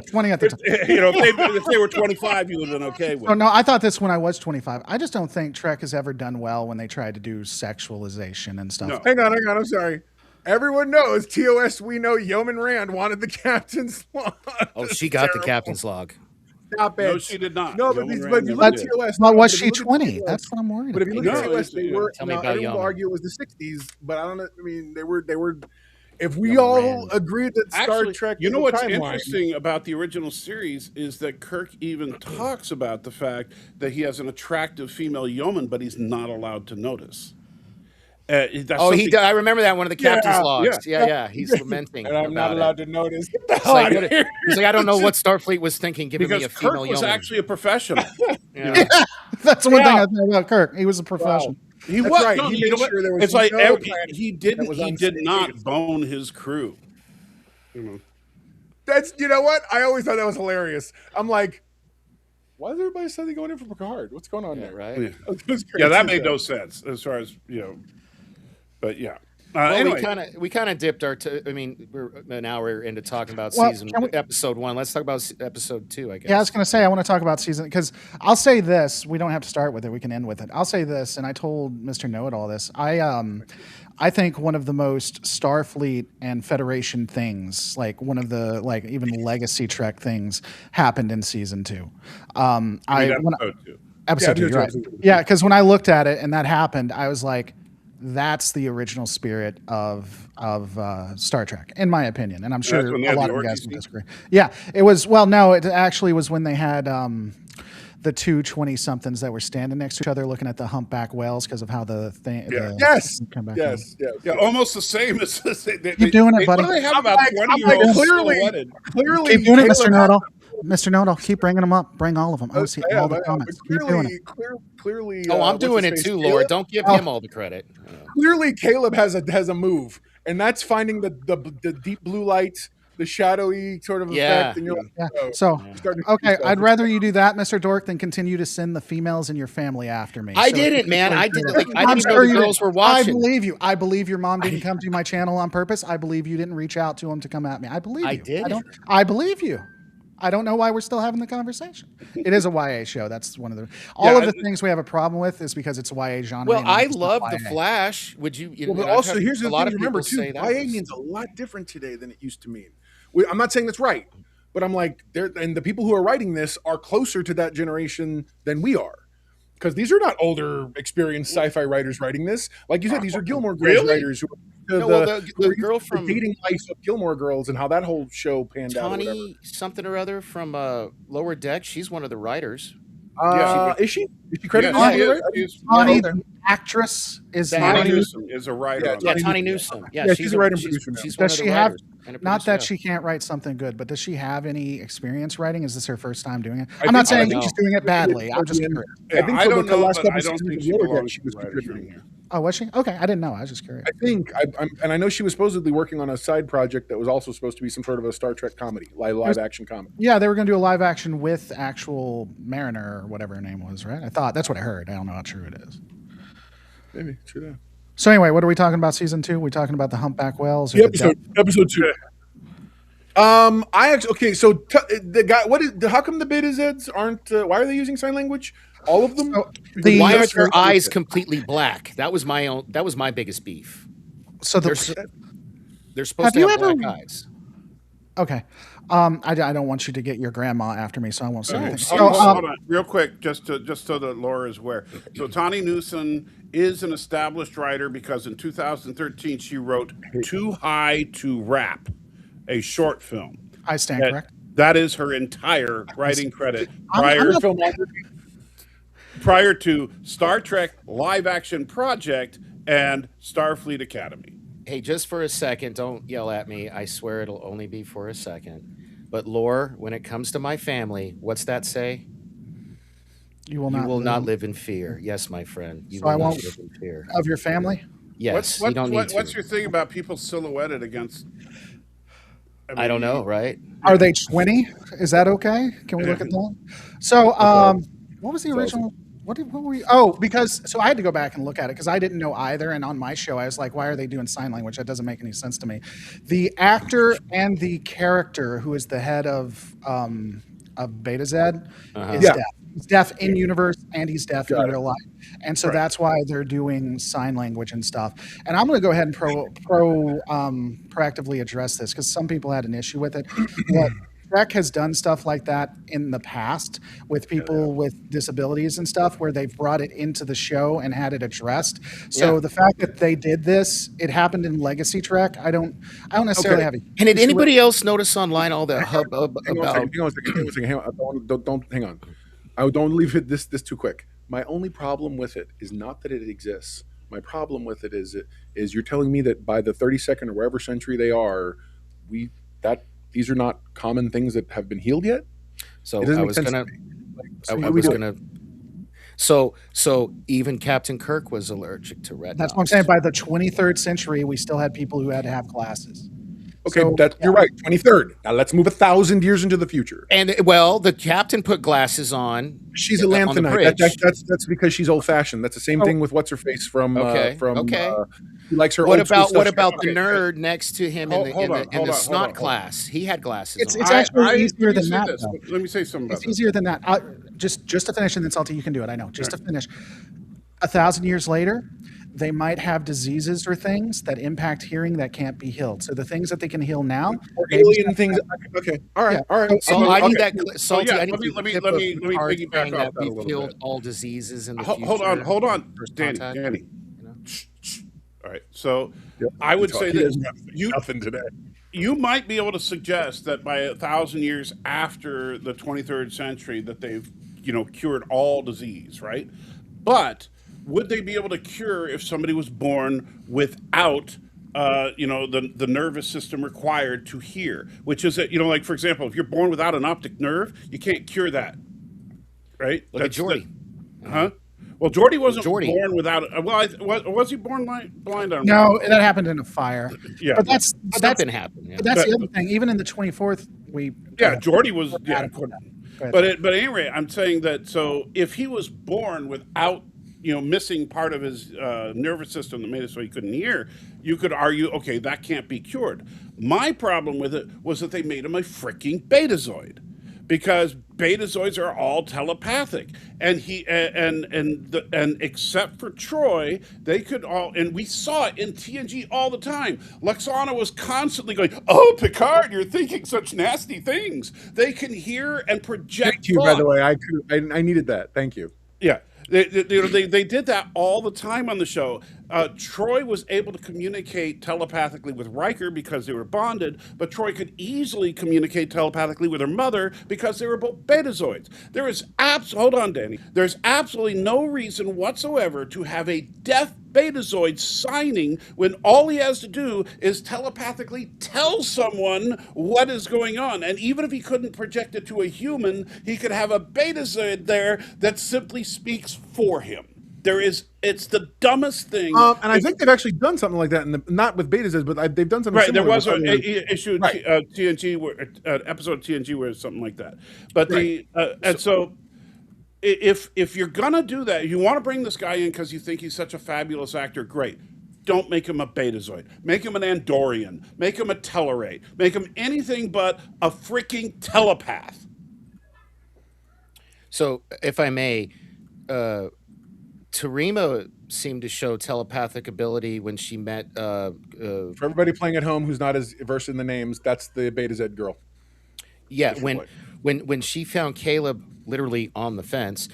20 at the time. If they were 25, you would have been okay with. Oh no, I thought this when I was 25. I just don't think Trek has ever done well when they tried to do sexualization and stuff. No. Hang on. I'm sorry. Everyone knows TOS. We know Yeoman Rand wanted the captain's log. Oh, she got the captain's log. Stop it. No, she did not. No, but you look at TOS. But was she 20? That's what I'm worried about. But if you look at TOS, they were. Everyone will argue it was the 60s, but I don't know. I mean, they were. If we all agreed that Star Trek, you know what's interesting about the original series is that Kirk even talks about the fact that he has an attractive female yeoman, but he's not allowed to notice. I remember that one of the captain's logs. Yeah. He's lamenting. And I'm not allowed to notice. He's like, I don't know what Starfleet was thinking, giving me a female Kirk was yeoman. actually a professional. That's the one thing I think about Kirk. He was a professional. Wow. He was right. He made sure there was. It's like he did not bone his crew. That's what I always thought that was hilarious. I'm like, why is everybody suddenly going in for Picard? What's going on there? Right? Yeah, that made no sense as far as But yeah. Well, Anyway, we kind of dipped our. I mean, we're an hour into talking about Well, episode 1. Let's talk about episode 2. I guess. Yeah, I was going to say I want to talk about season because I'll say this. We don't have to start with it. We can end with it. I'll say this, and I told Mr. Know-It-All this. I think one of the most Starfleet and Federation things, like one of the even Legacy Trek things, happened in season 2. Episode 2, you're right. Yeah, because when I looked at it and that happened, I was like, that's the original spirit of Star Trek, in my opinion. And I'm sure a lot of you guys will disagree. Yeah, it was. Well, no, it actually was when they had the two 20-somethings that were standing next to each other looking at the humpback whales because of how the thing. Yeah. Yes. Almost the same as keep doing it, buddy. What do they have about 20-year-olds clearly, keep doing it, Mr. Know-It-All. Mr. Know-It-All, keep bringing them up. Bring all of them. I see all the comments. Keep doing it. Clearly. Oh, I'm doing it too, Laura. Don't give him all the credit. Clearly, Caleb has a move, and that's finding the deep blue light, the shadowy sort of effect. And you're okay, I'd rather you do that, Mr. Dork, than continue to send the females in your family after me. I didn't, man. I didn't. I didn't know the girls were watching. I believe you. I believe your mom didn't come to my channel on purpose. I believe you didn't reach out to him to come at me. I believe you. I did. I believe you. I don't know why we're still having the conversation. It is a YA show. That's one of the all of the things we have a problem with is because it's a YA genre. Well, I love The Flash. Would you? But also, here's the thing. Remember, too, YA means a lot different today than it used to mean. I'm not saying that's right, but I'm like, and the people who are writing this are closer to that generation than we are. Because these are not older, experienced sci-fi writers writing this. Like you said, these are Gilmore Girls writers who the girl from the dating life of Gilmore Girls and how that whole show panned out. Tawny something or other from Lower Deck. She's one of the writers. Is she? Is she credited? Tawny, the actress, is Tawny Newsom is a writer. Yeah, Tawny Newsom. Yeah, she's a writer and producer now. Does she have? Not that she can't write something good, but does she have any experience writing? Is this her first time doing it? I'm not saying she's doing it badly. I'm just curious. I don't know. Last couple seasons she was contributing here. Oh, was she? Okay, I didn't know. I was just curious. I think, and I know she was supposedly working on a side project that was also supposed to be some sort of a Star Trek comedy, live action comedy. Yeah, they were going to do a live action with actual Mariner or whatever her name was, right? I thought that's what I heard. I don't know how true it is. Maybe true. That. So anyway, what are we talking about? Season 2? We talking about the humpback whales? Or episode 2. So the guy. How come the Beta-Zeds aren't? Why are they using sign language? All of them. Why are their eyes completely black? That was my biggest beef. So they're supposed to have black eyes. Okay. I don't want you to get your grandma after me, so I won't say anything. Hold on, real quick, just so that Laura is aware. So Tawny Newsom is an established writer because in 2013 she wrote "Too High to Rap," a short film. I stand correct. That is her entire writing credit prior to Star Trek live action project and Starfleet Academy. Hey, just for a second, don't yell at me. I swear it'll only be for a second. But Lore, when it comes to my family, what's that say? You will not live in fear. Yes, my friend. You will not live in fear. Of your family? Yes. What's your thing about people silhouetted against? I don't know, right? Are they 20? Is that okay? Can we look at that? So, what was the original? What were we? Oh, because I had to go back and look at it because I didn't know either. And on my show, I was like, why are they doing sign language? That doesn't make any sense to me. The actor and the character who is the head of Beta Z is deaf. He's deaf in universe and he's deaf in real life. And so that's why they're doing sign language and stuff. And I'm going to go ahead and proactively address this because some people had an issue with it. But Trek has done stuff like that in the past with people with disabilities and stuff where they've brought it into the show and had it addressed. So the fact that they did this, it happened in Legacy Trek. I don't necessarily have it. And did anybody else notice online all the hubbub about... Hang on a second. Don't hang on. I don't leave it this too quick. My only problem with it is not that it exists. My problem with it is you're telling me that by the 32nd or wherever century they are, these are not common things that have been healed yet. So So even Captain Kirk was allergic to retinol. That's what I'm saying. By the 23rd century, we still had people who had to have glasses. Okay, So, you're right. 23rd. Now let's move 1,000 years into the future. And well, the captain put glasses on. She's a on the lanthanite. bridge. That's because she's old fashioned. That's the same thing with what's her face from Okay. he likes her. What old school about stuff. the nerd next to him in the snot class? He had glasses on. it's actually easier let me than say that. this. Though. Let me say something about It's this. easier than that. Just to finish, and then Salty, you can do it. I know. Just to finish, 1,000 years later, they might have diseases or things that impact hearing that can't be healed. So the things that they can heal now, Or alien things. Okay, all right, Yeah. all right. So I need that So, salty. yeah, I need let me the piggyback saying off that that a we little killed bit. all diseases in the future. Hold on, First Danny. contact. Danny. Shh. All right. So Yep. I would say He that doesn't have nothing today. you might be able to suggest that by 1,000 years after the 23rd century that they've cured all disease, right? But would they be able to cure if somebody was born without the nervous system required to hear, which is that, like, for example, if you're born without an optic nerve, you can't cure that, right? Look at Geordi. Huh? Well, Geordi wasn't Geordi. born without. Was he born blind? I don't no, that happened in a fire. Yeah. but that's Something happened. Yeah. But that's the other thing. Even in the 24th, Yeah, Geordi was. Yeah, Go ahead. but anyway, I'm saying that. So if he was born without missing part of his nervous system that made it so he couldn't hear, you could argue, okay, that can't be cured. My problem with it was that they made him a freaking betazoid, because betazoids are all telepathic, and except for Troy, they could all, and we saw it in TNG all the time. Lexana was constantly going, "Oh, Picard, you're thinking such nasty things." They can hear and project. Thank you, by the way. I needed that. Thank you. Yeah. They did that all the time on the show. Troy was able to communicate telepathically with Riker because they were bonded, but Troy could easily communicate telepathically with her mother because they were both betazoids. Hold on, Danny. There's absolutely no reason whatsoever to have a deaf betazoid signing when all he has to do is telepathically tell someone what is going on. And even if he couldn't project it to a human, he could have a betazoid there that simply speaks for him. It's the dumbest thing. And I think they've actually done something like that, not with betas, but they've done something. Right, there similar was with an other- issue Right. TNG, episode of TNG where it's something like that. But if you're gonna do that, you want to bring this guy in because you think he's such a fabulous actor, great. Don't make him a betazoid. Make him an Andorian. Make him a Tellarate. Make him anything but a freaking telepath. So, if I may, Tarima seemed to show telepathic ability when she met. For everybody playing at home who's not as versed in the names, that's the Beta Z girl. Yeah, Different when she found Caleb literally on the fence,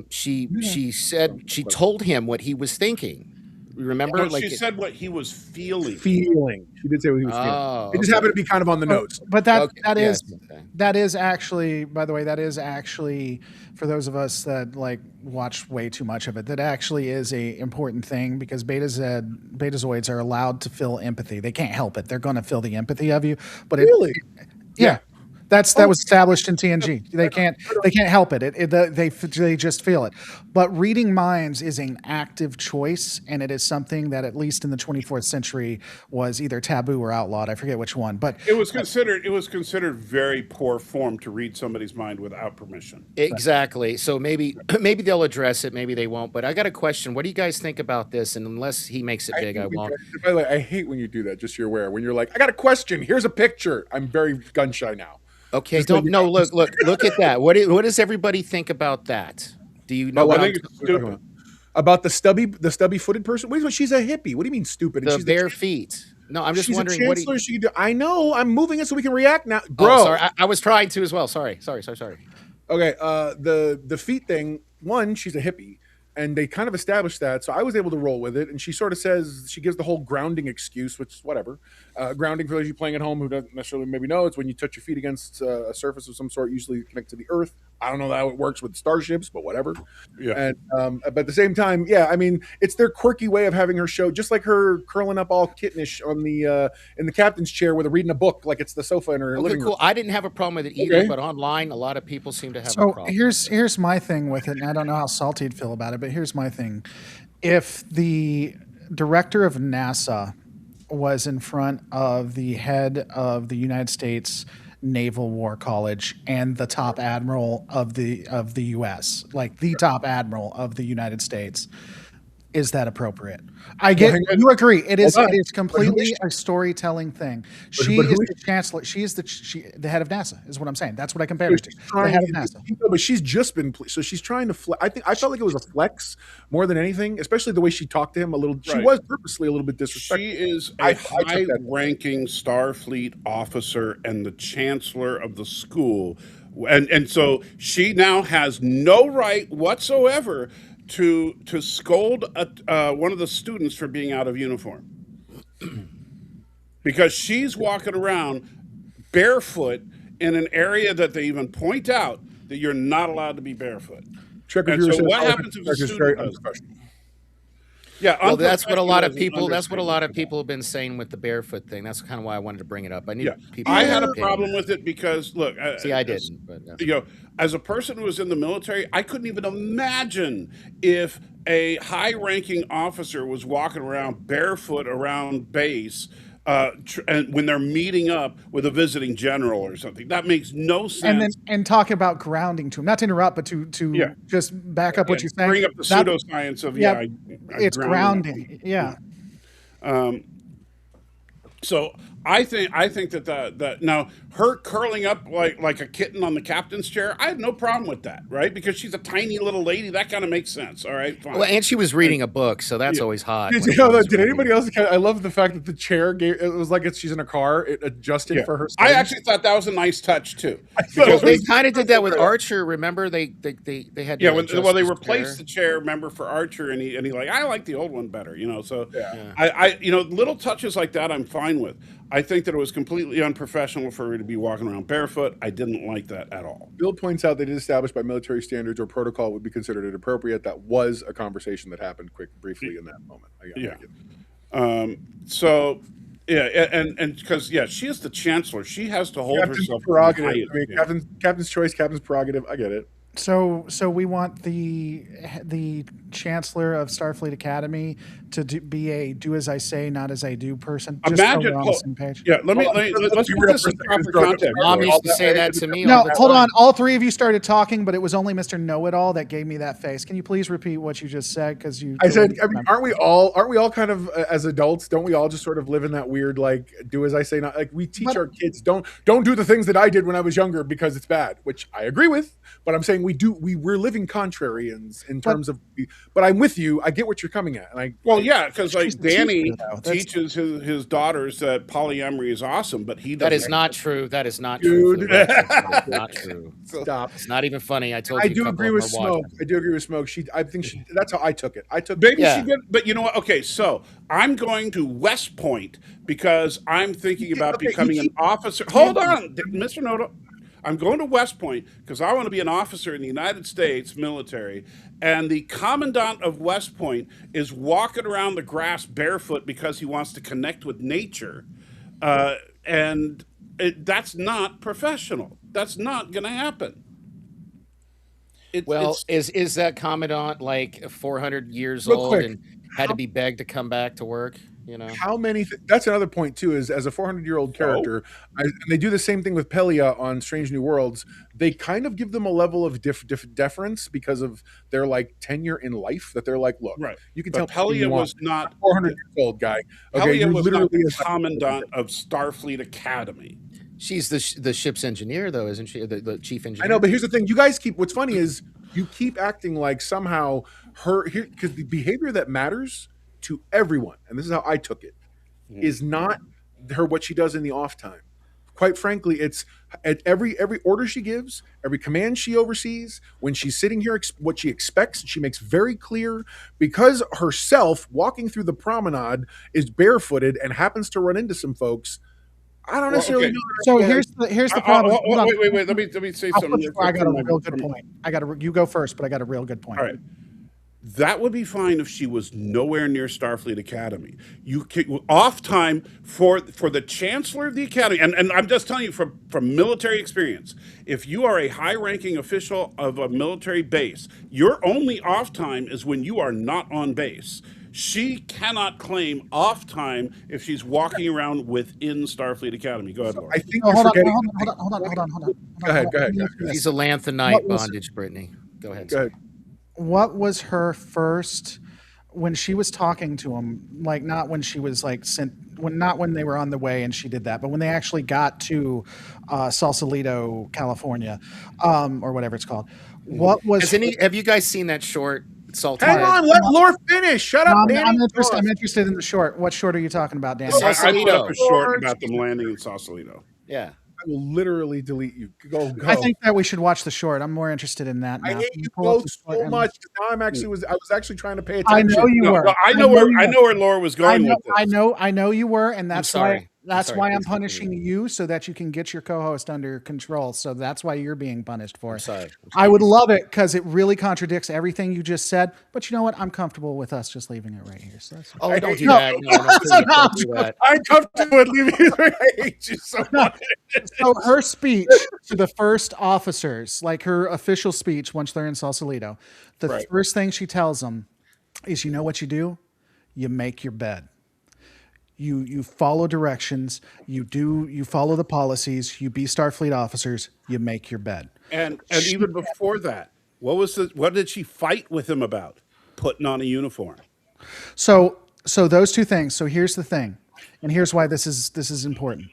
she said she told him what he was thinking. Remember, No, she said what he was feeling. She did say what he was feeling. It just happened to be kind of on the notes. But Okay, that yes, is okay. that is actually, by the way, that is actually, for those of us that like watch way too much of it, that actually is a important thing, because betazoids are allowed to feel empathy. They can't help it. They're going to feel the empathy of you. But Really? yeah. That was established in TNG. They can't help it. They just feel it. But reading minds is an active choice, and it is something that, at least in the 24th century, was either taboo or outlawed. I forget which one, but It was considered very poor form to read somebody's mind without permission. Exactly. So maybe they'll address it. Maybe they won't. But I got a question. What do you guys think about this? And unless he makes it big, I won't. By the way, I hate when you do that. Just so you're aware. When you're like, I got a question. Here's a picture. I'm very gun shy now. Okay, look at that. What does everybody think about that? Do you know Well, what I I'm think it's stupid. About the stubby footed person. Wait, she's a hippie. What do you mean stupid? the She's bare feet? No, I'm just she's wondering a what chancellor. She can do. I know. I'm moving it so we can react now, Oh, bro. sorry, I was trying to as well. Sorry. Okay. The feet thing. One, she's a hippie, and they kind of established that, so I was able to roll with it. And she sort of says, she gives the whole grounding excuse, which is whatever. Grounding, for those of you playing at home who doesn't necessarily maybe know, it's when you touch your feet against a surface of some sort, usually connect to the earth. I don't know how it works with starships, but whatever. Yeah. And but at the same time, yeah, I mean, it's their quirky way of having her show, just like her curling up all kittenish on the in the captain's chair with her reading a book, like it's the sofa in her Okay, living cool. room. I didn't have a problem with it either, Okay. but online, a lot of people seem to have a so problem. here's my thing with it, and I don't know how Salty'd feel about it, but here's my thing. If the director of NASA was in front of the head of the United States Naval War College and the top admiral of the U.S., like the top admiral of the United States. Is that appropriate? I get you agree. It is completely a storytelling thing. She is the chancellor. She is the head of NASA, is what I'm saying. That's what I compare her to. The head of NASA. But she's just been so she's trying to I felt like it was a flex more than anything, especially the way she talked to him a little. She was purposely a little bit disrespectful. She is a high-ranking Starfleet officer and the chancellor of the school, and so she now has no right whatsoever to scold one of the students for being out of uniform, because she's walking around barefoot in an area that they even point out that you're not allowed to be barefoot. And so what happens if a student does? Yeah, well, that's what a lot of people. That's what a lot of people have been saying with the barefoot thing. That's kind of why I wanted to bring it up. I need people. I had a problem with it because, look, see, I didn't. But, you know, as a person who was in the military, I couldn't even imagine if a high-ranking officer was walking around barefoot around base. And when they're meeting up with a visiting general or something, that makes no sense. And talk about grounding to him, not to interrupt, but to just back up what you're saying. Bring up the pseudoscience of it's grounding. Yeah. So I think that now her curling up like a kitten on the captain's chair, I have no problem with that, right? Because she's a tiny little lady, that kind of makes sense. All right, fine. Well, and she was reading a book, so that's always hot. Did anybody else? I love the fact that the chair it was like she's in a car. It adjusted for her. I actually thought that was a nice touch too. Because they kind of did that with Archer. Remember, they had they replaced the chair. Remember, for Archer, and he like, I like the old one better. You know, so I little touches like that I'm fine with. I think that it was completely unprofessional for her to be walking around barefoot. I didn't like that at all. Bill points out that it is established by military standards or protocol would be considered inappropriate. That was a conversation that happened briefly in that moment. And because she is the chancellor, she has to hold herself prerogative. Captain's choice, captain's prerogative. I get it. So we want the chancellor of Starfleet Academy to be a do as I say, not as I do person. Just Imagine, so we're on the same page. Yeah, let's put this in proper context. Mom used to say that to me. No, hold on. All three of you started talking, but it was only Mr. Know-It-All that gave me that face. Can you please repeat what you just said? Because I said, aren't we all kind of as adults? Don't we all just sort of live in that weird like do as I say, not like we teach our kids don't do the things that I did when I was younger because it's bad, which I agree with. But I'm saying we're living contrarians in terms of. But I'm with you. I get what you're coming at, and because like Danny teaches his daughters that polyamory is awesome, but he doesn't. That is not true. That is not true. Dude. That is not true. Stop. It's not even funny. I told you. I do agree with Smoke. I think that's how I took it. Maybe she did, but you know what? Okay, so I'm going to West Point because I'm thinking about becoming an officer. Hold on, Mr. Noto. I'm going to West Point because I want to be an officer in the United States military, and the commandant of West Point is walking around the grass barefoot because he wants to connect with nature, and that's not professional. That's not going to happen. Is that commandant like 400 years old and had to be begged to come back to work? You know how many? That's another point too. Is as a 400-year-old character, and they do the same thing with Pelia on Strange New Worlds. They kind of give them a level of deference because of their like tenure in life. That they're like, look, you can tell Pelia was not 400-year-old guy. Okay, Pelia was literally not the commandant of Starfleet Academy. She's the ship's engineer, though, isn't she? The chief engineer. I know, but here's the thing: you guys what's funny is you keep acting like somehow because the behavior that matters to everyone, and this is how I took it, is not what she does in the off time. Quite frankly, it's at every order she gives, every command she oversees, when she's sitting here, what she expects, she makes very clear, because herself walking through the promenade is barefooted and happens to run into some folks. I don't necessarily know. So here's the problem. Wait. Let me say something. I got a real good point. You go first, but I got a real good point. All right. That would be fine if she was nowhere near Starfleet Academy. You off time for the chancellor of the academy, and I'm just telling you from military experience. If you are a high-ranking official of a military base, your only off time is when you are not on base. She cannot claim off time if she's walking around within Starfleet Academy. Go ahead, Laura. I think No, you're hold on, forgetting. hold on. Go ahead. Let me ask you She's this. a lanthanite What was- bondage, Brittany. Go ahead. Go ahead. What was her first when she was talking to him? Like not when she was like not when they were on the way and she did that, but when they actually got to Sausalito, California, or whatever it's called. What was? Have you guys seen that short? Salty. Hang on, let Laura finish. Shut up, Danny. I'm interested in the short. What short are you talking about, Danny? I put up a Sausalito. short about them landing in Sausalito. Yeah. I will literally delete you. Go. I think that we should watch the short. I'm more interested in that now. I hate Can you pull up both the short so and- much. Now I was actually trying to pay I attention. know you were. No, I know where Laura was going with this. I know you were, and that's sorry. why I'm Please punishing continue. you so that you can get your co-host under control. So that's why you're being punished for it. Sorry. I would love it because it really contradicts everything you just said. But you know what? I'm comfortable with us just leaving it right here. So that's Oh, don't do No. that. No, don't do that. I'm comfortable with leaving you. I hate you so much. So her speech to the first officers, like her official speech once they're in Sausalito, the Right. first thing she tells them is, you know what you do? You make your bed. You follow directions, you follow the policies, you be Starfleet officers, you make your bed. And even before that, what did she fight with him about? Putting on a uniform. So those two things. So here's the thing, and here's why this is important.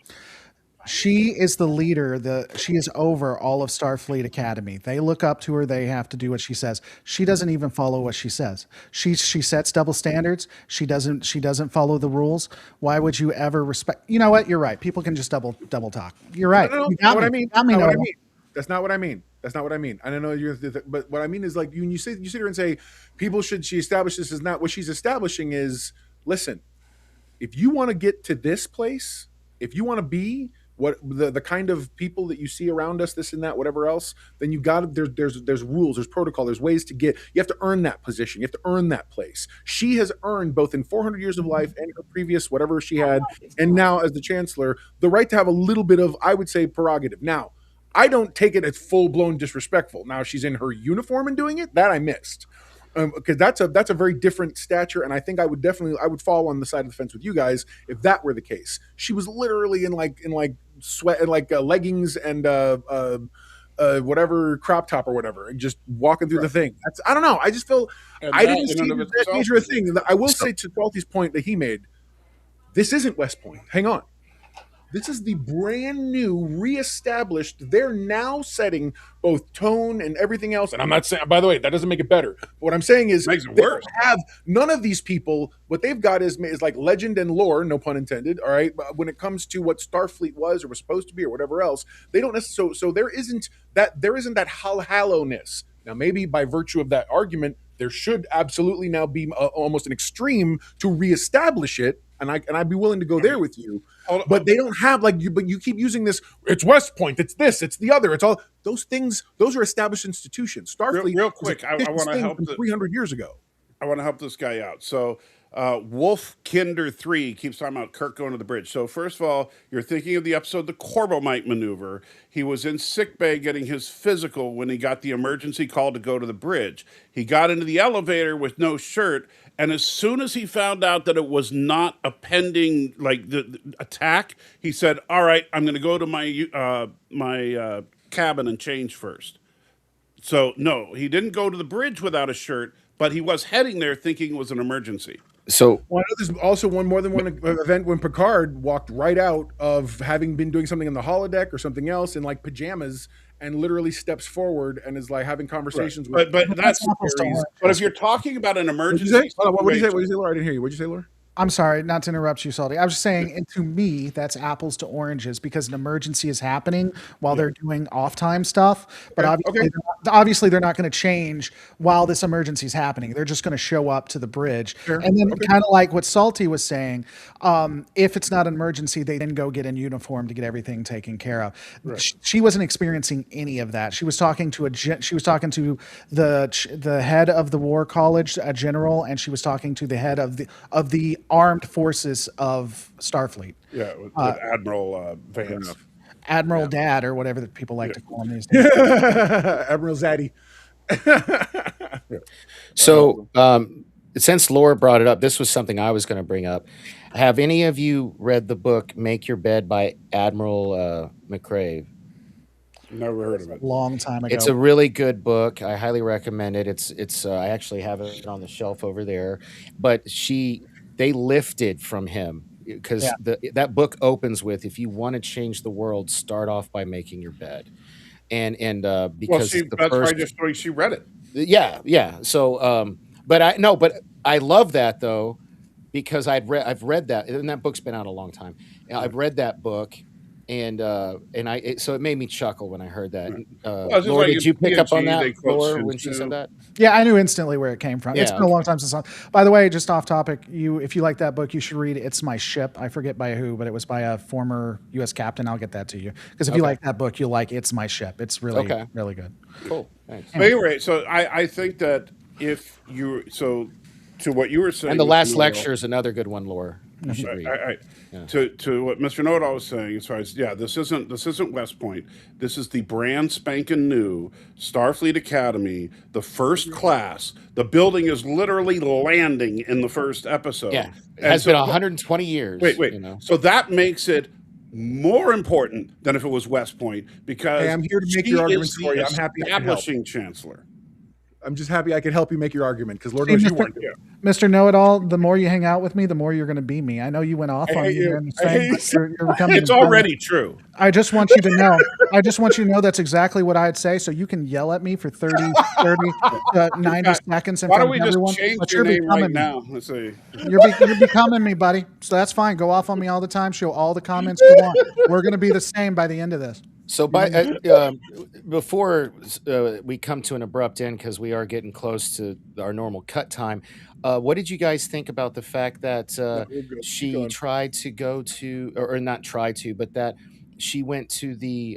She is the leader. She is over all of Starfleet Academy. They look up to her. They have to do what she says. She doesn't even follow what she says. She sets double standards. She doesn't follow the rules. Why would you ever respect? You know what? You're right. People can just double talk. You're right. No, You not got what me. I mean. Got me, Not what I Noah. mean. That's not what I mean. That's not what I mean. I don't know you're, but what I mean is like you sit here and say people should. She establish this is not what she's establishing is. Listen, if you want to get to this place, if you want to be what the kind of people that you see around us, this and that, whatever else, then you got to there's rules, there's protocol, there's ways to get. You have to earn that position. You have to earn that place. She has earned both in 400 years of life and her previous whatever she had, and now as the chancellor, the right to have a little bit of, I would say, prerogative. Now, I don't take it as full blown disrespectful. Now she's in her uniform and doing it, that I missed. Because that's a very different stature, and I think I would fall on the side of the fence with you guys if that were the case. She was literally in like sweat and like leggings and whatever crop top or whatever, and just walking through the thing. I don't know. I just feel And I that didn't in see and of that itself major a is- thing. I will say to Salty's point that he made, this isn't West Point. Hang on. This is the brand new, reestablished. They're now setting both tone and everything else. And I'm not saying, by the way, that doesn't make it better. But what I'm saying is, Makes it they worse. don't have none of these people. What they've got is like legend and lore, no pun intended. All right, but when it comes to what Starfleet was or was supposed to be or whatever else, they don't necessarily. So there isn't that hallowness. Now, maybe by virtue of that argument, there should absolutely now be almost an extreme to reestablish it. And I'd be willing to go there with you. But they don't have but you keep using this. It's West Point. It's this. It's the other. It's all those things. Those are established institutions. Starfleet. Real quick, I want to help 300 years ago. I want to help this guy out. So, Wolf Kinder 3 keeps talking about Kirk going to the bridge. So, first of all, you're thinking of the episode, the Corbomite Maneuver. He was in sickbay getting his physical when he got the emergency call to go to the bridge. He got into the elevator with no shirt, and as soon as he found out that it was not a pending the attack, he said, "All right, I'm going to go to my cabin and change first." So, no, he didn't go to the bridge without a shirt, but he was heading there thinking it was an emergency. So Well, I know there's also more than one event when Picard walked right out of having been doing something in the holodeck or something else in like pajamas and literally steps forward and is like having conversations with. But that's apples to oranges. but if you're talking about an What'd you emergency, say? Hold on, what did you say? situation- What did you say, Laura? I didn't hear you. What did you say, Laura? I'm sorry, not to interrupt you, Salty. I was just saying, and to me, that's apples to oranges because an emergency is happening while they're doing off-time stuff. But obviously, they're not going to change while this emergency is happening. They're just going to show up to the bridge. Sure. And then kind of like what Salty was saying, if it's not an emergency, they then go get in uniform to get everything taken care of. She wasn't experiencing any of that. She was talking to the head of the War College, a general, and she was talking to the head of the armed forces of Starfleet, with Admiral Vance. Admiral Dad, or whatever that people like to call him these days. Admiral Zaddy. So since Laura brought it up, this was something I was going to bring up. Have any of you read the book "Make Your Bed" by Admiral McCrave? Never heard of A it. long time ago. It's a really good book. I highly recommend it. It's I actually have it on the shelf over there. But they lifted from him because Yeah. that book opens with, if you want to change the world, start off by making your bed. And Well, because the that's why I first, just told you she read it. yeah. So but I no, but I love that though, because I've read that, and that book's been out a long time. I've read that book, and so it made me chuckle when I heard that. Right. Well, it's just Laura, like did in you pick up on TNG, that, they quote Laura, Sun when she said Tzu. that? Yeah, I knew instantly where it came from. It's Yeah, been a long time since. By the way, just off topic, if you like that book, you should read "It's My Ship." I forget by who, but it was by a former U.S. captain. I'll get that to you because if you Okay. like that book, you'll like "It's My Ship." It's really, Okay. really good. Cool. Thanks. But anyway, so I think that if you to what you were saying, And the Mr. last Know-It-All, lecture is another good one, Laura. You should read. Yeah. to what Mr. Know-It-All was saying, as far as this isn't West Point. This is the brand spanking new Starfleet Academy, the first class. The building is literally landing in the first episode. Yeah, it And has so- been 120 years. Wait. You know? So that makes it more important than if it was West Point, because Hey, I'm here to make she your arguments is the for you. I'm happy I can help. establishing chancellor. I'm just happy I could help you make your argument because Lord See, knows you Mr. weren't here. Mr. Know-It-All, the more you hang out with me, the more you're going to be me. I know you went off I on hate me you. during the I hate thing, you. but you're becoming. It's already true. I just want you to know. I just want you to know that's exactly what I'd say, so you can yell at me for 30 to 90 seconds in Why front don't of we just everyone. change But your you're name right becoming me. now? Let's see. You're becoming me, buddy. So that's fine. Go off on me all the time. Show all the comments you want. We're going to be the same by the end of this. So before we come to an abrupt end, because we are getting close to our normal cut time, what did you guys think about the fact that we're good. Keep she going. tried to go to, or not try to, but that she went to the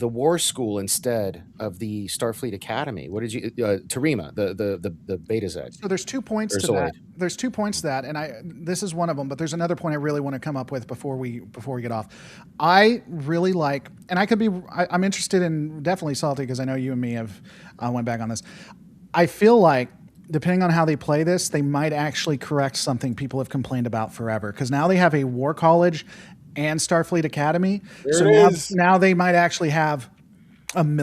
war school instead of the Starfleet Academy? What did you, Tarima, the Beta Z? So there's 2 points Or to that. Zoid. There's 2 points to that, and this is one of them. But there's another point I really want to come up with before we get off. I really like, and I'm interested in definitely Salty because I know you and me have went back on this. I feel like depending on how they play this, they might actually correct something people have complained about forever. Because now they have a war college and Starfleet Academy. There it is. Now they might actually have an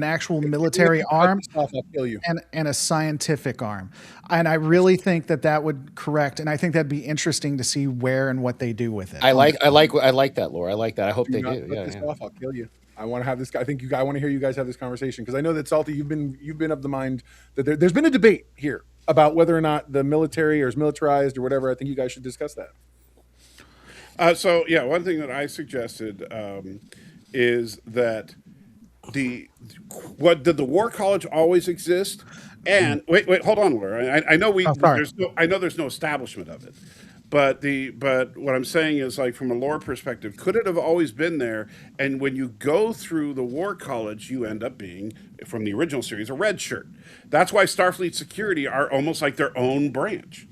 actual military arm, I'll kill you. and a scientific arm. And I really think that would correct, and I think that'd be interesting to see where and what they do with it. I like that, Laura. I like that. I hope they not do. cut Yeah, this yeah. off, I'll kill you. I want to have this. I want to hear you guys have this conversation because I know that Salty, you've been of the mind that there's been a debate here about whether or not the military is militarized or whatever. I think you guys should discuss that. One thing that I suggested is that did the War College always exist? And wait, hold on, Laura. I know sorry. there's no establishment of it, but what I'm saying is, like, from a lore perspective, could it have always been there? And when you go through the War College, you end up being, from the original series, a red shirt. That's why Starfleet Security are almost like their own branch.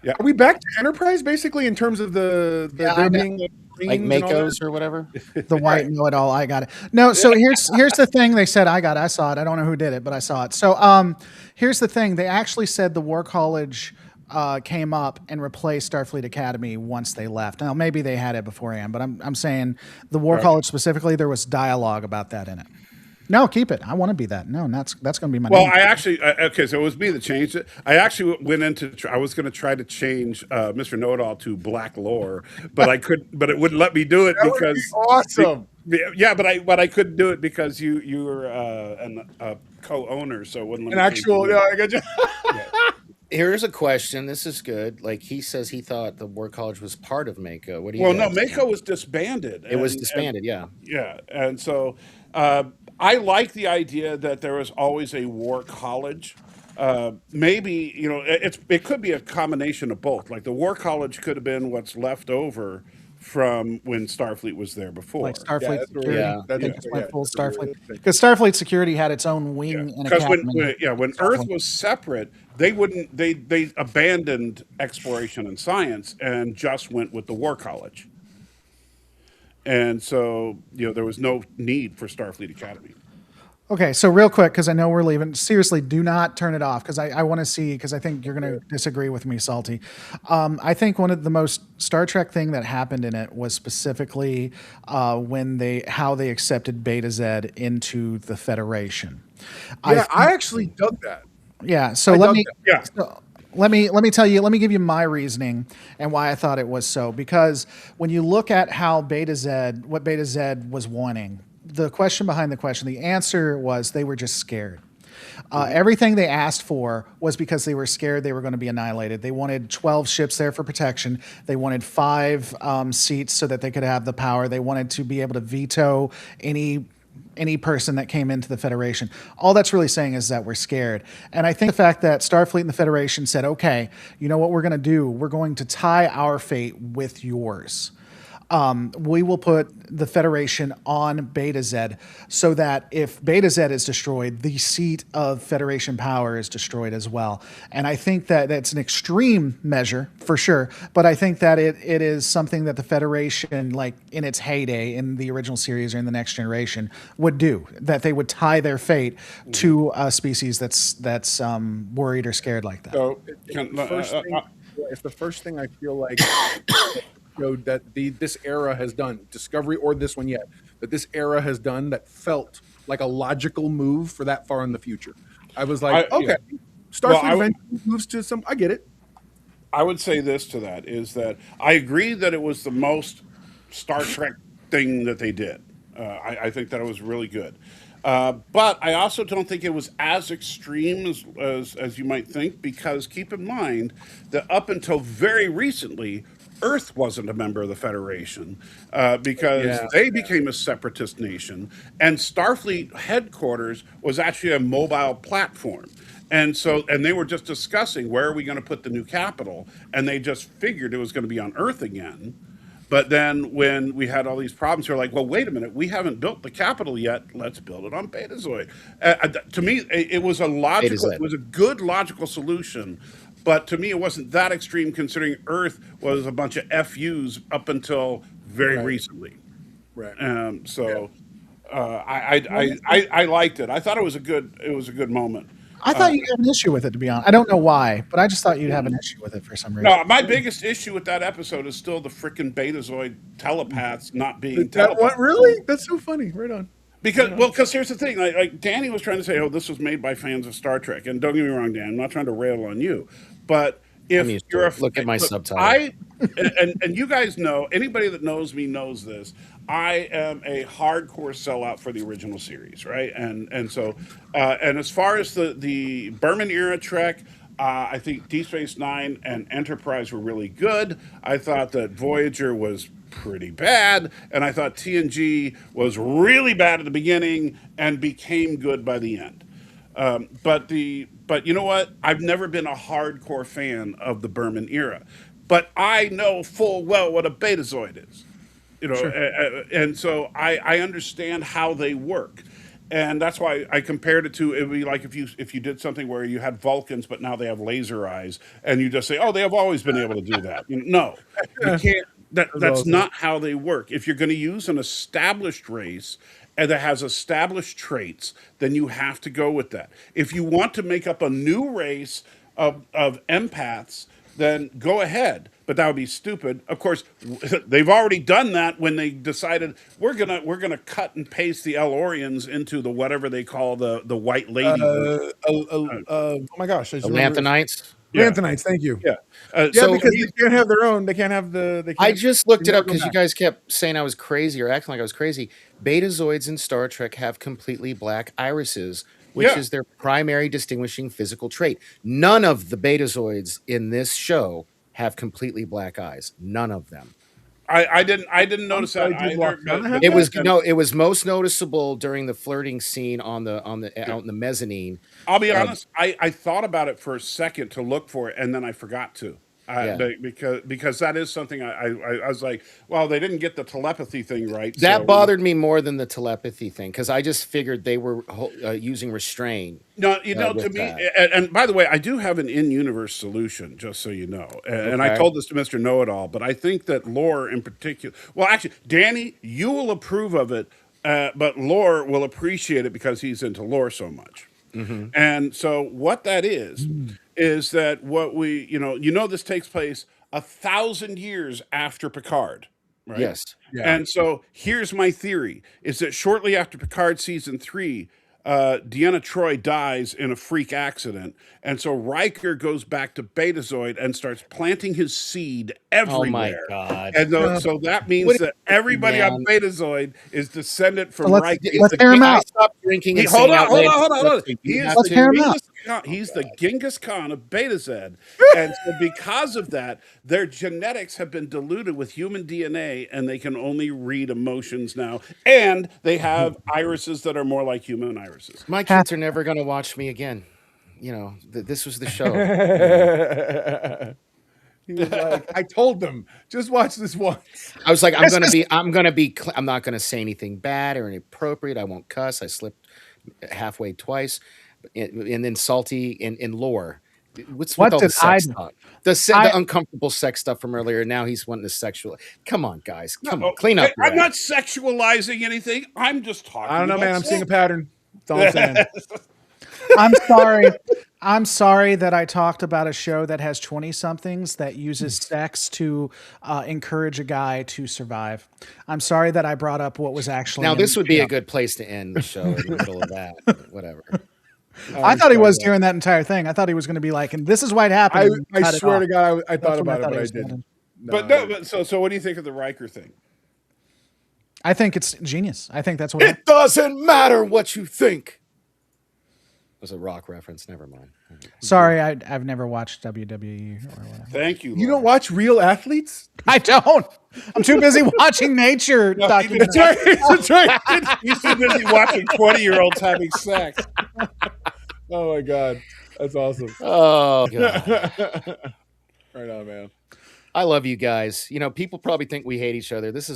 Are we back to Enterprise basically in terms of the Yeah, there I know. being Like Marines and all that? Makos or whatever. The white know-it-all. I got it. No, so here's the thing. They said I saw it. I don't know who did it, but I saw it. So here's the thing. They actually said the War College came up and replaced Starfleet Academy once they left. Now maybe they had it beforehand, but I'm saying the War College specifically. There was dialogue about that in it. No, keep it. I want to be that. No, that's going to be my Well, name. I actually so it was me that changed it. I actually went into I was going to try to change Mr. Know-It-All to Black Lore, but I couldn't. But it wouldn't let me do it That would because be awesome. Yeah, but I couldn't do it because you were a co-owner, so it wouldn't let An me change actual, the yeah, name. I got you. Here's a question. This is good. Like, he says he thought the War College was part of Mako. What do you Well, no, guys think? Mako was disbanded. It was disbanded, yeah. Yeah, and so I like the idea that there was always a war college. Maybe it could be a combination of both. Like, the war college could have been what's left over from when Starfleet was there before. Like Starfleet that's Security. Yeah. They just went full that's a really Starfleet good thing. because Starfleet Security had its own wing and Because academy. when Earth was separate, they abandoned exploration and science and just went with the War College. And so there was no need for Starfleet Academy. Okay, so real quick, because I know we're leaving. Seriously, do not turn it off because I want to see, because I think you're going to disagree with me, Salty. I think one of the most Star Trek thing that happened in it was specifically how they accepted Beta Z into the Federation. Yeah, I actually dug that. Yeah, so I let dug me that. Yeah. so let me tell you, let me give you my reasoning and why I thought it was so. Because when you look at how what Beta Z was wanting, the question behind the question, the answer was they were just scared. Everything they asked for was because they were scared they were going to be annihilated. They wanted 12 ships there for protection. They wanted 5 seats so that they could have the power. They wanted to be able to veto any person that came into the Federation. All that's really saying is that we're scared. And I think the fact that Starfleet and the Federation said, okay, you know what we're going to do? We're going to tie our fate with yours. We will put the Federation on Beta Z so that if Beta Z is destroyed, the seat of Federation power is destroyed as well. And I think that that's an extreme measure for sure, but I think that it is something that the Federation, like in its heyday in the original series or in the Next Generation, would do. That they would tie their fate to a species that's worried or scared like that. So It's the first thing I feel like showed that this era has done, Discovery or this one yet, that this era has done that felt like a logical move for that far in the future. I was like, okay, Starfleet eventually moves to some. I get it. I would say this to that is that I agree that it was the most Star Trek thing that they did. I think that it was really good. But I also don't think it was as extreme as you might think, because keep in mind that up until very recently, Earth wasn't a member of the Federation because they became a separatist nation, and Starfleet headquarters was actually a mobile platform. And they were just discussing where are we going to put the new capital, and they just figured it was going to be on Earth again. But then when we had all these problems, they're like, well, wait a minute, we haven't built the capital yet. Let's build it on Betazoid. To me, it was it was a good logical solution. But to me, it wasn't that extreme, considering Earth was a bunch of FUs up until very recently. Right. I liked it. I thought it was a good moment. I thought you'd have an issue with it, to be honest. I don't know why, but I just thought you'd have an issue with it for some reason. No, my biggest issue with that episode is still the freaking Betazoid telepaths not being That what really? That's so funny. Right on. Because here's the thing, like Danny was trying to say, oh, this was made by fans of Star Trek, and don't get me wrong, Dan, I'm not trying to rail on you, but if you're look at my subtitle, and you guys know, anybody that knows me knows this, I am a hardcore sellout for the original series, right? And so and as far as the Berman era Trek, I think Deep Space Nine and Enterprise were really good. I thought that Voyager was pretty bad, and I thought TNG was really bad at the beginning and became good by the end. But you know what? I've never been a hardcore fan of the Berman era, but I know full well what a Betazoid is. And so I understand how they work. And that's why I compared it to, it would be like if you did something where you had Vulcans, but now they have laser eyes, and you just say, oh, they have always been able to do that. No, you can't. That's not how they work. If you're going to use an established race and that has established traits, then you have to go with that. If you want to make up a new race of empaths, then go ahead. But that would be stupid. Of course, they've already done that when they decided we're gonna cut and paste the Elorians into the whatever they call the white lady. Oh my gosh, the Lanthanites. Lanthanites, thank you. Yeah. So because they can't have their own. They can't have the. I just looked it up because you guys kept saying I was crazy or acting like I was crazy. Betazoids in Star Trek have completely black irises, which is their primary distinguishing physical trait. None of the Betazoids in this show have completely black eyes. None of them. I didn't notice that either. It was most noticeable during the flirting scene on the out in the mezzanine. I'll be honest, I thought about it for a second to look for it, and then I forgot to. Because that is something I was like, well, they didn't get the telepathy thing right. That bothered me more than the telepathy thing, because I just figured they were using restraint. No, to me, and by the way, I do have an in-universe solution, just so you know. And I told this to Mr. Know-It-All, but I think that lore in particular, well, actually, Danny, you will approve of it but Lore will appreciate it because he's into lore so much. And so what that is that what we, this takes place 1,000 years after Picard, right? Yes. Yeah. And so here's my theory: is that shortly after Picard season 3, Deanna Troi dies in a freak accident, and so Riker goes back to Betazoid and starts planting his seed everywhere. Oh my God. And so that means What- that everybody on man. Let's descendant from let's- Riker. let's hear him I out. stopped drinking and Hold saying on. outlandish Hold stuff, on. so you He is have Let's to- hear him out. He's the Genghis Khan of Beta Z. And so because of that, their genetics have been diluted with human DNA, and they can only read emotions now. And they have irises that are more like human irises. My kids are never going to watch me again. This was the show. He was like, I told them, just watch this once. I was like, I'm not going to say anything bad or inappropriate. I won't cuss. I slipped halfway twice. And then Salty in lore. What's What with all the did I sex do? talk? The uncomfortable sex stuff from earlier. Now he's wanting to sexual. Come on, guys. Come on. Clean up. your I'm not act. sexualizing anything. I'm just talking. I don't know, about man. I'm seeing a sex. pattern. That's all I'm saying. I'm sorry. I'm sorry that I talked about a show that has 20-somethings that uses sex to encourage a guy to survive. I'm sorry that I brought up what was actually. Now in this the would be show. a good place to end the show in the middle of that. Whatever. I thought he was doing that entire thing. I thought he was going to be like, and this is what happened. I swear to God, I thought That's what about it, but he I was didn't. doing. But so what do you think of the Riker thing? I think it's genius. I think that's what. It doesn't matter what you think. It was a rock reference. Never mind. Sorry, I've never watched WWE or whatever. Thank you. You don't Laura. watch real athletes? I don't. I'm too busy watching nature documentaries. That's right. That's right. He's too busy watching 20-year-olds having sex. Oh my God. That's awesome. Oh God. Right on, man. I love you guys. People probably think we hate each other. This is